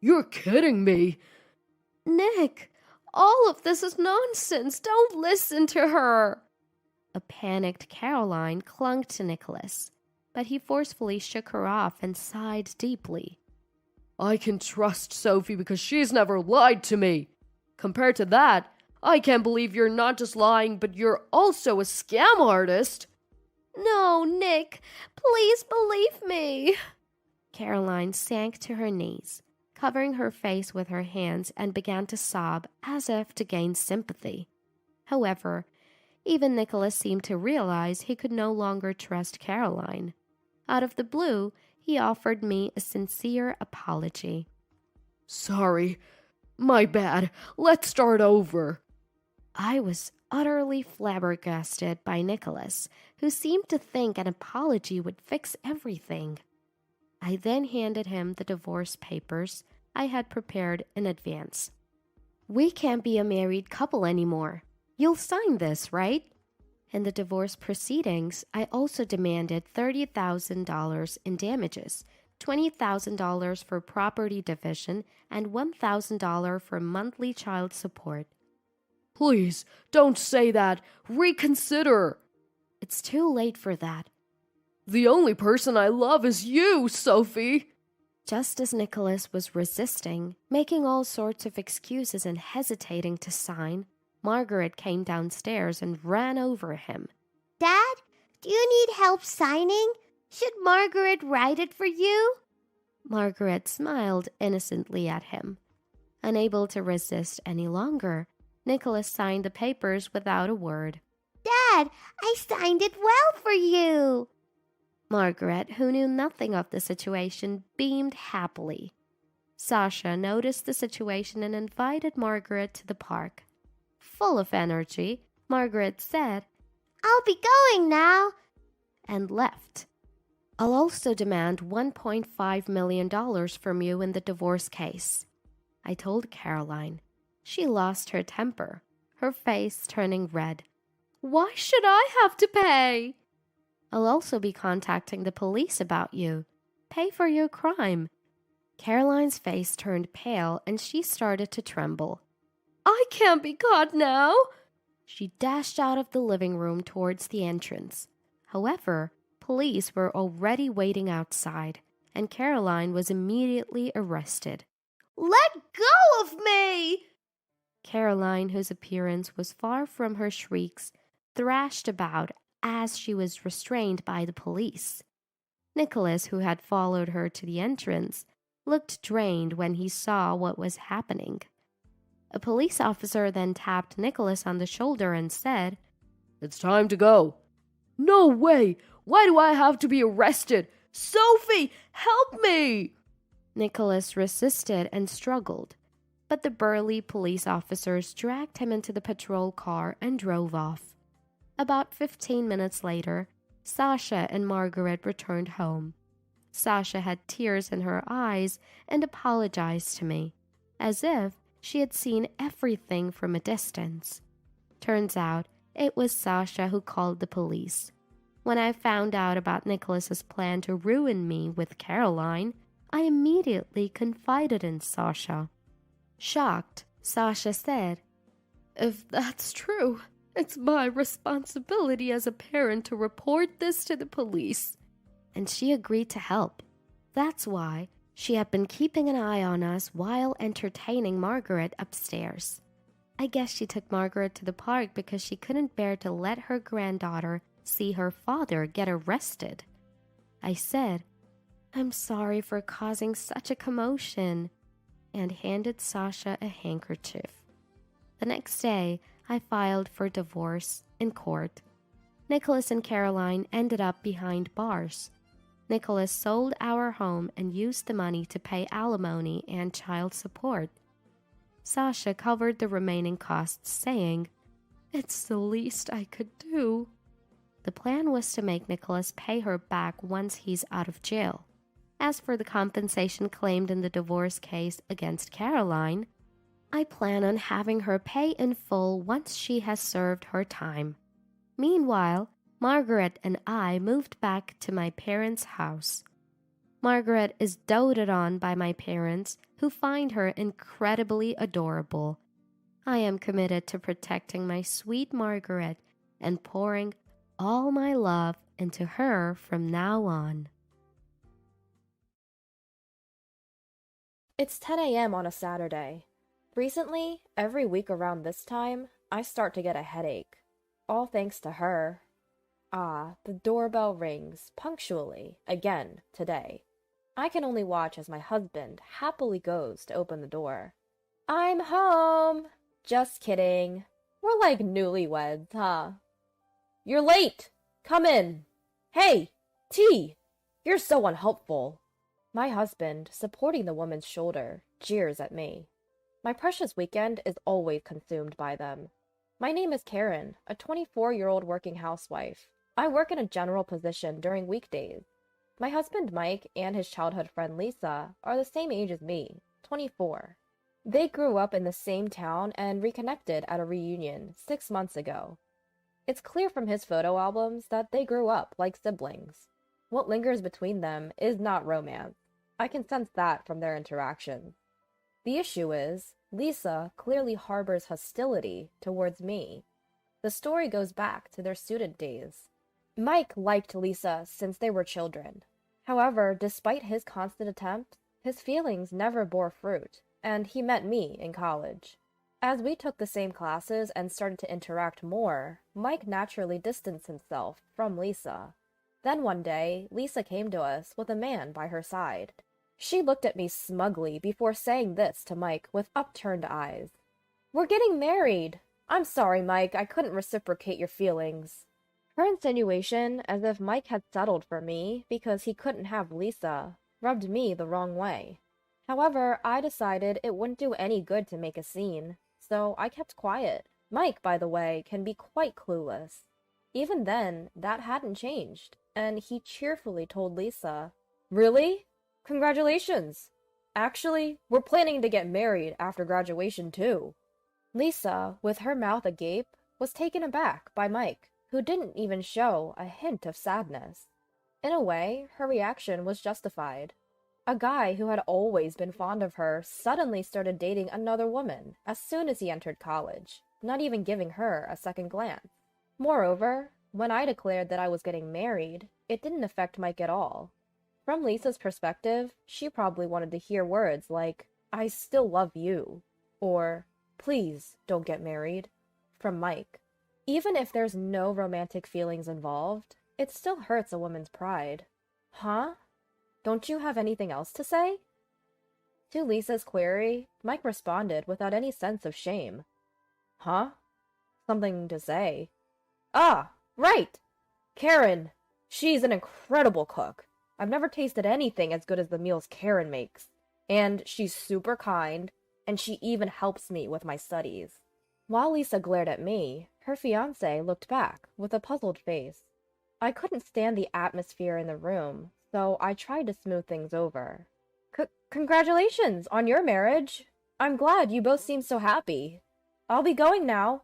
You're kidding me. Nick, all of this is nonsense. Don't listen to her. A panicked Caroline clung to Nicholas, but he forcefully shook her off and sighed deeply. I can trust Sophie because she's never lied to me. Compared to that, I can't believe you're not just lying, but you're also a scam artist. No, Nick, please believe me. Caroline sank to her knees, covering her face with her hands, and began to sob as if to gain sympathy. However, even Nicholas seemed to realize he could no longer trust Caroline. Out of the blue, he offered me a sincere apology. Sorry. My bad. Let's start over. I was utterly flabbergasted by Nicholas, who seemed to think an apology would fix everything. I then handed him the divorce papers I had prepared in advance. We can't be a married couple anymore. You'll sign this, right? In the divorce proceedings, I also demanded $30,000 in damages, $20,000 for property division, and $1,000 for monthly child support. Please, don't say that. Reconsider. It's too late for that. The only person I love is you, Sophie. Just as Nicholas was resisting, making all sorts of excuses and hesitating to sign, Margaret came downstairs and ran over him. Dad, do you need help signing? Should Margaret write it for you? Margaret smiled innocently at him. Unable to resist any longer, Nicholas signed the papers without a word. Dad, I signed it well for you. Margaret, who knew nothing of the situation, beamed happily. Sasha noticed the situation and invited Margaret to the park. Full of energy, Margaret said, I'll be going now, and left. I'll also demand $1.5 million from you in the divorce case, I told Caroline. She lost her temper, her face turning red. Why should I have to pay? I'll also be contacting the police about you. Pay for your crime. Caroline's face turned pale and she started to tremble. I can't be caught now. She dashed out of the living room towards the entrance. However, police were already waiting outside, and Caroline was immediately arrested. Let go of me! Caroline, whose appearance was far from her shrieks, thrashed about as she was restrained by the police. Nicholas, who had followed her to the entrance, looked drained when he saw what was happening. A police officer then tapped Nicholas on the shoulder and said, It's time to go. No way! Why do I have to be arrested? Sophie, help me! Nicholas resisted and struggled, but the burly police officers dragged him into the patrol car and drove off. About 15 minutes later, Sasha and Margaret returned home. Sasha had tears in her eyes and apologized to me, as if she had seen everything from a distance. Turns out, it was Sasha who called the police. When I found out about Nicholas's plan to ruin me with Caroline, I immediately confided in Sasha. Shocked, Sasha said, If that's true, it's my responsibility as a parent to report this to the police. And she agreed to help. That's why she had been keeping an eye on us while entertaining Margaret upstairs. I guess she took Margaret to the park because she couldn't bear to let her granddaughter see her father get arrested. I said, I'm sorry for causing such a commotion, and handed Sasha a handkerchief. The next day, I filed for divorce in court. Nicholas and Caroline ended up behind bars. Nicholas sold our home and used the money to pay alimony and child support. Sasha covered the remaining costs, saying, It's the least I could do. The plan was to make Nicholas pay her back once he's out of jail. As for the compensation claimed in the divorce case against Caroline, I plan on having her pay in full once she has served her time. Meanwhile, Margaret and I moved back to my parents' house. Margaret is doted on by my parents, who find her incredibly adorable. I am committed to protecting my sweet Margaret and pouring all my love into her from now on. It's 10 a.m. on a Saturday. Recently, every week around this time, I start to get a headache. All thanks to her. The doorbell rings punctually, again, today. I can only watch as my husband happily goes to open the door. I'm home! Just kidding. We're like newlyweds, huh? You're late! Come in! Hey! Tea! You're so unhelpful. My husband, supporting the woman's shoulder, jeers at me. My precious weekend is always consumed by them. My name is Karen, a 24-year-old working housewife. I work in a general position during weekdays. My husband Mike and his childhood friend Lisa are the same age as me, 24. They grew up in the same town and reconnected at a reunion 6 months ago. It's clear from his photo albums that they grew up like siblings. What lingers between them is not romance. I can sense that from their interactions. The issue is, Lisa clearly harbors hostility towards me. The story goes back to their student days. Mike liked Lisa since they were children. However, despite his constant attempts, his feelings never bore fruit, and he met me in college. As we took the same classes and started to interact more, Mike naturally distanced himself from Lisa. Then one day, Lisa came to us with a man by her side. She looked at me smugly before saying this to Mike with upturned eyes. "We're getting married! I'm sorry, Mike, I couldn't reciprocate your feelings." Her insinuation, as if Mike had settled for me because he couldn't have Lisa, rubbed me the wrong way. However, I decided it wouldn't do any good to make a scene, so I kept quiet. Mike, by the way, can be quite clueless. Even then, that hadn't changed, and he cheerfully told Lisa, "Really? Congratulations! Actually, we're planning to get married after graduation too." Lisa, with her mouth agape, was taken aback by Mike, who didn't even show a hint of sadness. In a way, her reaction was justified. A guy who had always been fond of her suddenly started dating another woman as soon as he entered college, not even giving her a second glance. Moreover, when I declared that I was getting married, it didn't affect Mike at all. From Lisa's perspective, she probably wanted to hear words like, "I still love you," or "Please don't get married," from Mike. Even if there's no romantic feelings involved, it still hurts a woman's pride. "Huh? Don't you have anything else to say?" To Lisa's query, Mike responded without any sense of shame. "Huh? Something to say? Ah, right! Karen! She's an incredible cook. I've never tasted anything as good as the meals Karen makes. And she's super kind, and she even helps me with my studies." While Lisa glared at me, her fiancé looked back with a puzzled face. I couldn't stand the atmosphere in the room, so I tried to smooth things over. Congratulations on your marriage. I'm glad you both seem so happy. I'll be going now."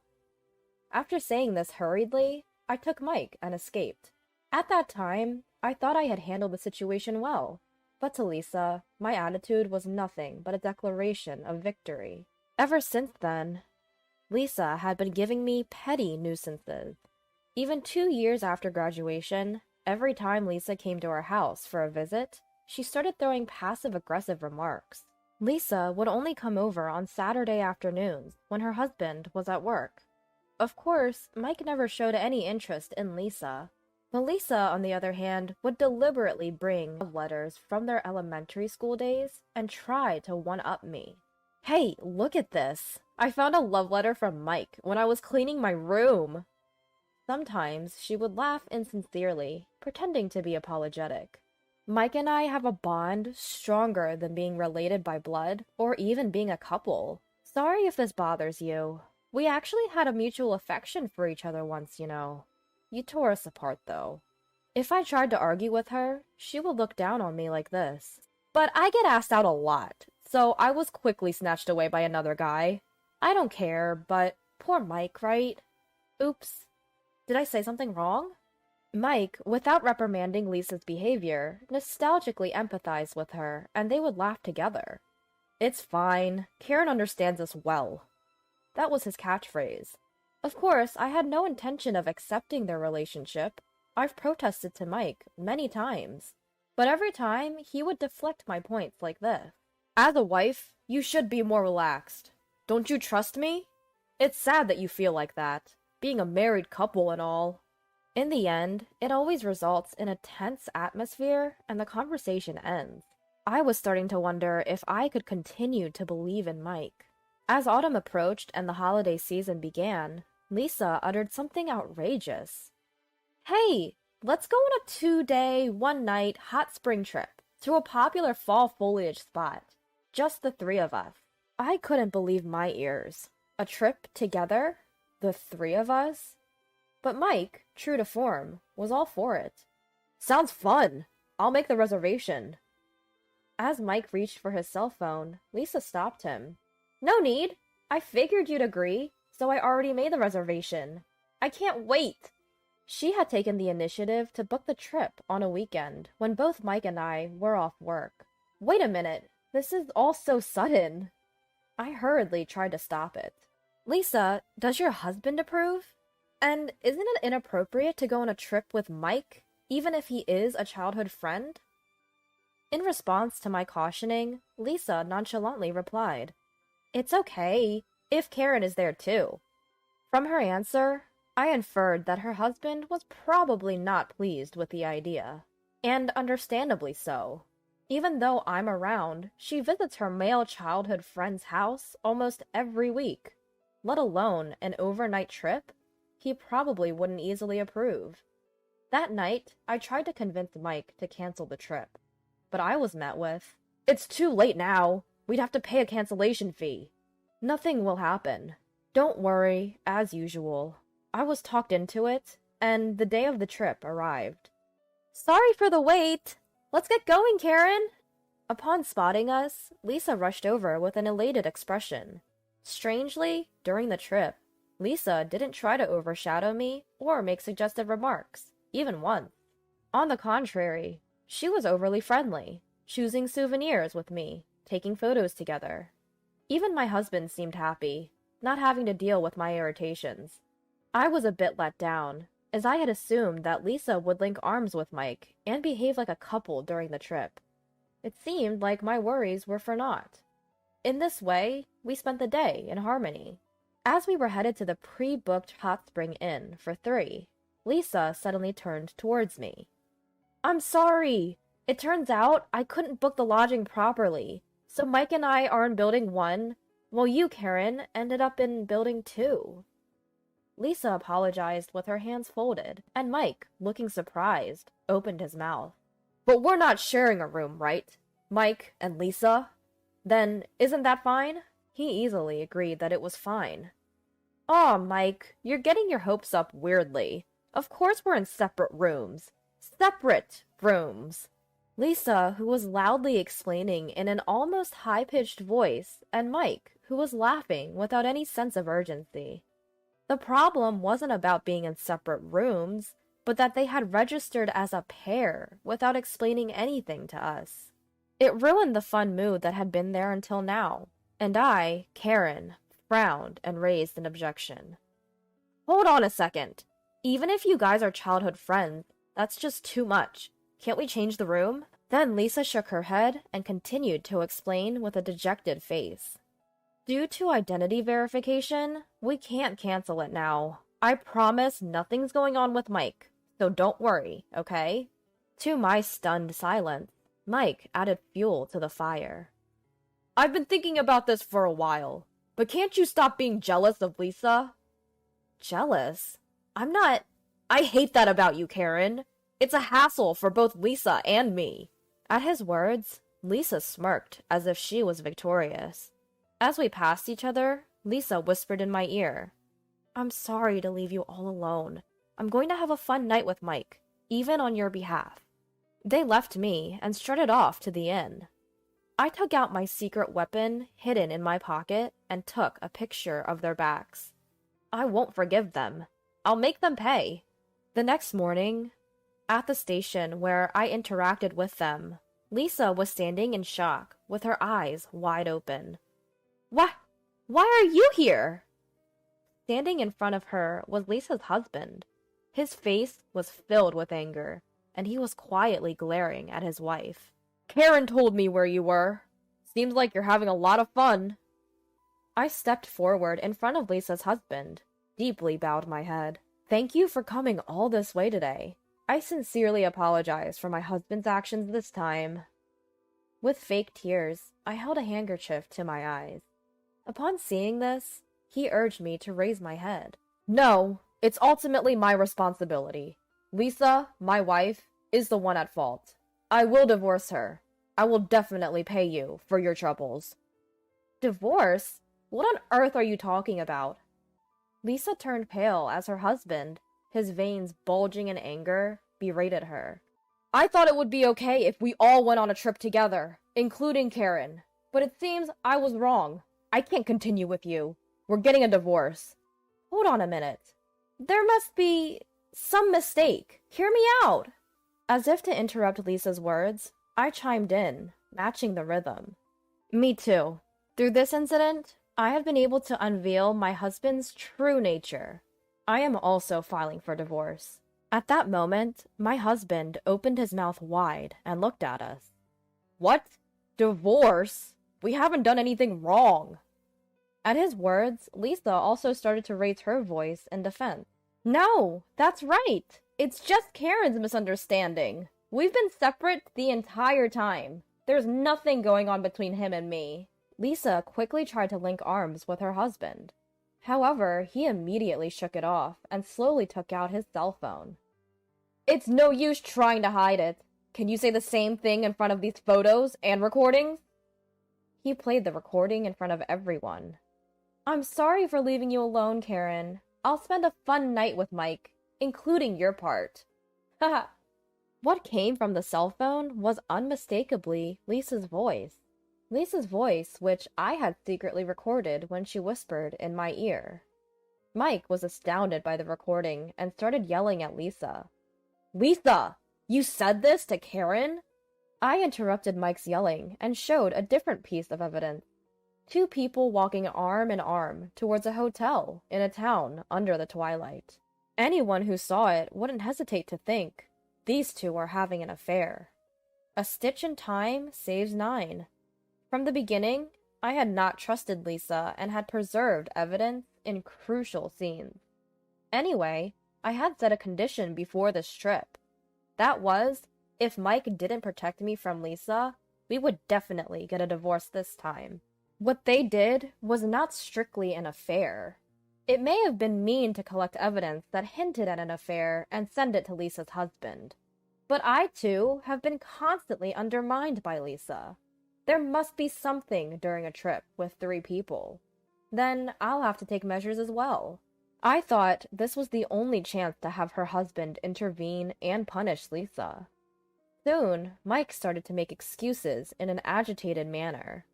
After saying this hurriedly, I took Mike and escaped. At that time, I thought I had handled the situation well, but to Lisa, my attitude was nothing but a declaration of victory. Ever since then, Lisa had been giving me petty nuisances. Even 2 years after graduation, every time Lisa came to our house for a visit, she started throwing passive-aggressive remarks. Lisa would only come over on Saturday afternoons when her husband was at work. Of course, Mike never showed any interest in Lisa, but Lisa, on the other hand, would deliberately bring love letters from their elementary school days and try to one-up me. "Hey, look at this! I found a love letter from Mike when I was cleaning my room!" Sometimes she would laugh insincerely, pretending to be apologetic. Mike and I have a bond stronger than being related by blood or even being a couple. Sorry if this bothers you. We actually had a mutual affection for each other once, you know. You tore us apart, though. If I tried to argue with her, she would look down on me like this. But I get asked out a lot, so I was quickly snatched away by another guy. I don't care, but poor Mike, right? Oops. Did I say something wrong? Mike, without reprimanding Lisa's behavior, nostalgically empathized with her, and they would laugh together. "It's fine. Karen understands us well." That was his catchphrase. Of course, I had no intention of accepting their relationship. I've protested to Mike many times, but every time he would deflect my points like this. "As a wife, you should be more relaxed. Don't you trust me? It's sad that you feel like that, being a married couple and all." In the end, it always results in a tense atmosphere and the conversation ends. I was starting to wonder if I could continue to believe in Mike. As autumn approached and the holiday season began, Lisa uttered something outrageous. "Hey, let's go on a 2-day, 1-night hot spring trip to a popular fall foliage spot. Just the 3 of us." I couldn't believe my ears. A trip together? The 3 of us? But Mike, true to form, was all for it. "Sounds fun! I'll make the reservation." As Mike reached for his cell phone, Lisa stopped him. "No need! I figured you'd agree, so I already made the reservation. I can't wait! She had taken the initiative to book the trip on a weekend when both Mike and I were off work. Wait a minute, this is all so sudden. I hurriedly tried to stop it. Lisa, does your husband approve? And isn't it inappropriate to go on a trip with Mike, even if he is a childhood friend? In response to my cautioning, Lisa nonchalantly replied, "It's okay, if Karen is there too." From her answer, I inferred that her husband was probably not pleased with the idea, and understandably so. Even though I'm around, she visits her male childhood friend's house almost every week, let alone an overnight trip. He probably wouldn't easily approve. That night, I tried to convince Mike to cancel the trip, but I was met with, "It's too late now. We'd have to pay a cancellation fee." Nothing will happen. Don't worry, as usual. I was talked into it, and the day of the trip arrived. "Sorry for the wait. Let's get going, Karen." Upon spotting us, Lisa rushed over with an elated expression. Strangely, during the trip, Lisa didn't try to overshadow me or make suggestive remarks, even once. On the contrary, she was overly friendly, choosing souvenirs with me, taking photos together. Even my husband seemed happy, not having to deal with my irritations. I was a bit let down, as I had assumed that Lisa would link arms with Mike and behave like a couple during the trip. It seemed like my worries were for naught. In this way, we spent the day in harmony. As we were headed to the pre-booked Hot Spring Inn for 3, Lisa suddenly turned towards me. "I'm sorry. It turns out I couldn't book the lodging properly, so Mike and I are in Building 1, while you, Karen, ended up in Building 2. Lisa apologized with her hands folded, and Mike, looking surprised, opened his mouth. "But we're not sharing a room, right? Mike and Lisa? Then, isn't that fine?" He easily agreed that it was fine. "Aw, Mike, you're getting your hopes up weirdly. Of course we're in separate rooms. Separate rooms." Lisa, who was loudly explaining in an almost high-pitched voice, and Mike, who was laughing without any sense of urgency. The problem wasn't about being in separate rooms, but that they had registered as a pair without explaining anything to us. It ruined the fun mood that had been there until now, and I, Karen, frowned and raised an objection. "Hold on a second. Even if you guys are childhood friends, that's just too much. Can't we change the room?" Then Lisa shook her head and continued to explain with a dejected face. "Due to identity verification, we can't cancel it now. I promise nothing's going on with Mike, so don't worry, okay?" To my stunned silence, Mike added fuel to the fire. "I've been thinking about this for a while, but can't you stop being jealous of Lisa?" "Jealous? I'm not. I hate that about you, Karen. It's a hassle for both Lisa and me." At his words, Lisa smirked as if she was victorious. As we passed each other, Lisa whispered in my ear, "I'm sorry to leave you all alone. I'm going to have a fun night with Mike, even on your behalf." They left me and strutted off to the inn. I took out my secret weapon hidden in my pocket and took a picture of their backs. I won't forgive them. I'll make them pay. The next morning, at the station where I interacted with them, Lisa was standing in shock with her eyes wide open. Why are you here?" Standing in front of her was Lisa's husband. His face was filled with anger, and he was quietly glaring at his wife. "Karen told me where you were. Seems like you're having a lot of fun." I stepped forward in front of Lisa's husband, deeply bowed my head. "Thank you for coming all this way today. I sincerely apologize for my husband's actions this time." With fake tears, I held a handkerchief to my eyes. Upon seeing this, he urged me to raise my head. "No, it's ultimately my responsibility. Lisa, my wife, is the one at fault. I will divorce her. I will definitely pay you for your troubles." "Divorce? What on earth are you talking about?" Lisa turned pale as her husband, his veins bulging in anger, berated her. "I thought it would be okay if we all went on a trip together, including Karen. But it seems I was wrong. I can't continue with you. We're getting a divorce." "Hold on a minute. There must be some mistake. Hear me out. As if to interrupt Lisa's words, I chimed in, matching the rhythm. Me too. Through this incident, I have been able to unveil my husband's true nature. I am also filing for divorce. At that moment, my husband opened his mouth wide and looked at us. What? Divorce? We haven't done anything wrong. At his words, Lisa also started to raise her voice in defense. No, that's right. It's just Karen's misunderstanding. We've been separate the entire time. There's nothing going on between him and me. Lisa quickly tried to link arms with her husband. However, he immediately shook it off and slowly took out his cell phone. It's no use trying to hide it. Can you say the same thing in front of these photos and recordings? He played the recording in front of everyone. I'm sorry for leaving you alone, Karen. I'll spend a fun night with Mike, including your part. Haha. What came from the cell phone was unmistakably Lisa's voice. Lisa's voice, which I had secretly recorded when she whispered in my ear. Mike was astounded by the recording and started yelling at Lisa. Lisa, you said this to Karen? I interrupted Mike's yelling and showed a different piece of evidence. Two people walking arm in arm towards a hotel in a town under the twilight. Anyone who saw it wouldn't hesitate to think these two are having an affair. A stitch in time saves 9. From the beginning, I had not trusted Lisa and had preserved evidence in crucial scenes. Anyway, I had set a condition before this trip. That was, if Mike didn't protect me from Lisa, we would definitely get a divorce this time. What they did was not strictly an affair. It may have been mean to collect evidence that hinted at an affair and send it to Lisa's husband. But I, too, have been constantly undermined by Lisa. There must be something during a trip with 3 people. Then I'll have to take measures as well. I thought this was the only chance to have her husband intervene and punish Lisa. Soon, Mike started to make excuses in an agitated manner.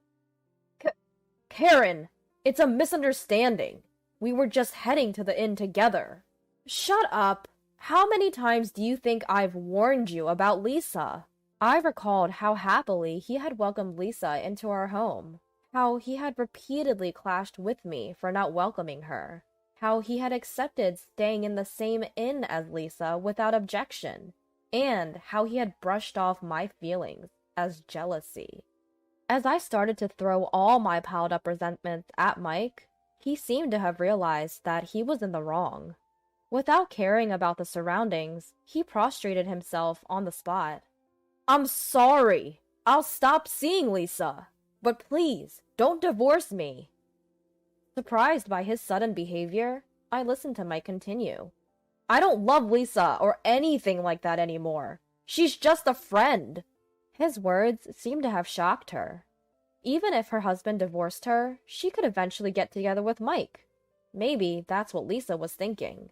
Karen, it's a misunderstanding. We were just heading to the inn together. Shut up. How many times do you think I've warned you about Lisa? I recalled how happily he had welcomed Lisa into our home, how he had repeatedly clashed with me for not welcoming her, how he had accepted staying in the same inn as Lisa without objection, and how he had brushed off my feelings as jealousy. As I started to throw all my piled-up resentments at Mike, he seemed to have realized that he was in the wrong. Without caring about the surroundings, he prostrated himself on the spot. I'm sorry. I'll stop seeing Lisa. But please, don't divorce me. Surprised by his sudden behavior, I listened to Mike continue. I don't love Lisa or anything like that anymore. She's just a friend. His words seemed to have shocked her. Even if her husband divorced her, she could eventually get together with Mike. Maybe that's what Lisa was thinking.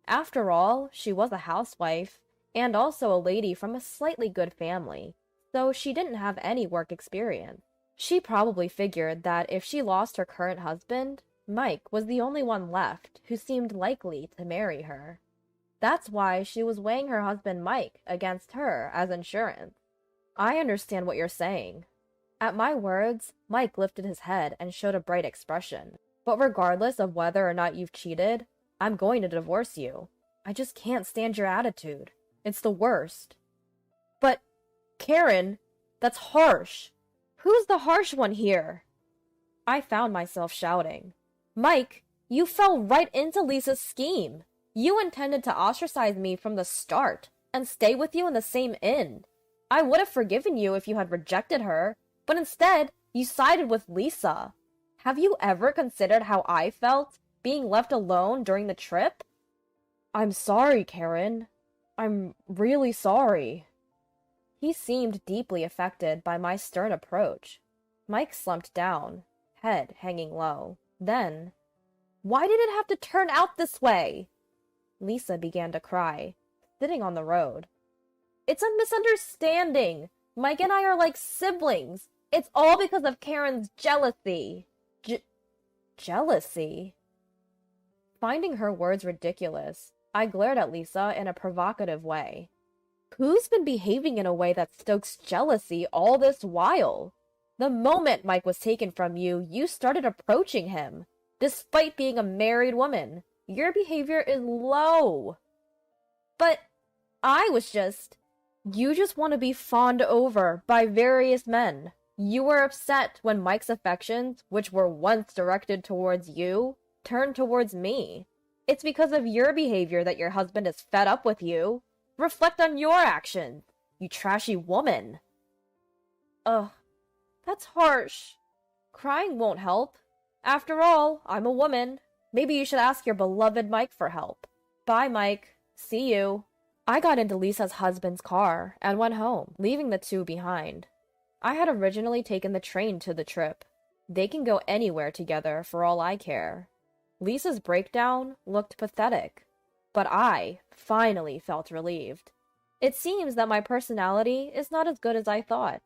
After all, she was a housewife, and also a lady from a slightly good family, so she didn't have any work experience. She probably figured that if she lost her current husband, Mike was the only one left who seemed likely to marry her. That's why she was weighing her husband Mike against her as insurance. I understand what you're saying. At my words, Mike lifted his head and showed a bright expression. But regardless of whether or not you've cheated, I'm going to divorce you. I just can't stand your attitude. It's the worst. But, Karen, that's harsh. Who's the harsh one here? I found myself shouting. Mike, you fell right into Lisa's scheme. You intended to ostracize me from the start and stay with you in the same inn. I would have forgiven you if you had rejected her, but instead, you sided with Lisa. Have you ever considered how I felt being left alone during the trip? I'm sorry, Karen. I'm really sorry. He seemed deeply affected by my stern approach. Mike slumped down, head hanging low. Then, why did it have to turn out this way? Lisa began to cry, sitting on the road. It's a misunderstanding. Mike and I are like siblings. It's all because of Karen's jealousy. Jealousy? Finding her words ridiculous, I glared at Lisa in a provocative way. Who's been behaving in a way that stokes jealousy all this while? The moment Mike was taken from you, you started approaching him. Despite being a married woman, your behavior is low. But you just want to be fawned over by various men. You were upset when Mike's affections, which were once directed towards you, turned towards me. It's because of your behavior that your husband is fed up with you. Reflect on your actions, you trashy woman. Ugh, that's harsh. Crying won't help. After all, I'm a woman. Maybe you should ask your beloved Mike for help. Bye, Mike. See you. I got into Lisa's husband's car and went home, leaving the two behind. I had originally taken the train to the trip. They can go anywhere together for all I care. Lisa's breakdown looked pathetic, but I finally felt relieved. It seems that my personality is not as good as I thought.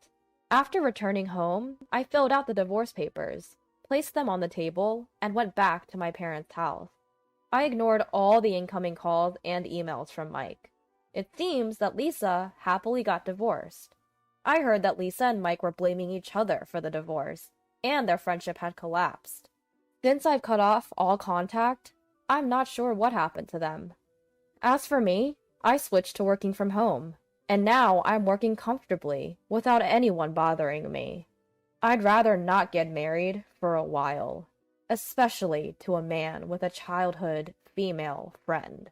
After returning home, I filled out the divorce papers, placed them on the table, and went back to my parents' house. I ignored all the incoming calls and emails from Mike. It seems that Lisa happily got divorced. I heard that Lisa and Mike were blaming each other for the divorce, and their friendship had collapsed. Since I've cut off all contact, I'm not sure what happened to them. As for me, I switched to working from home, and now I'm working comfortably without anyone bothering me. I'd rather not get married for a while, especially to a man with a childhood female friend.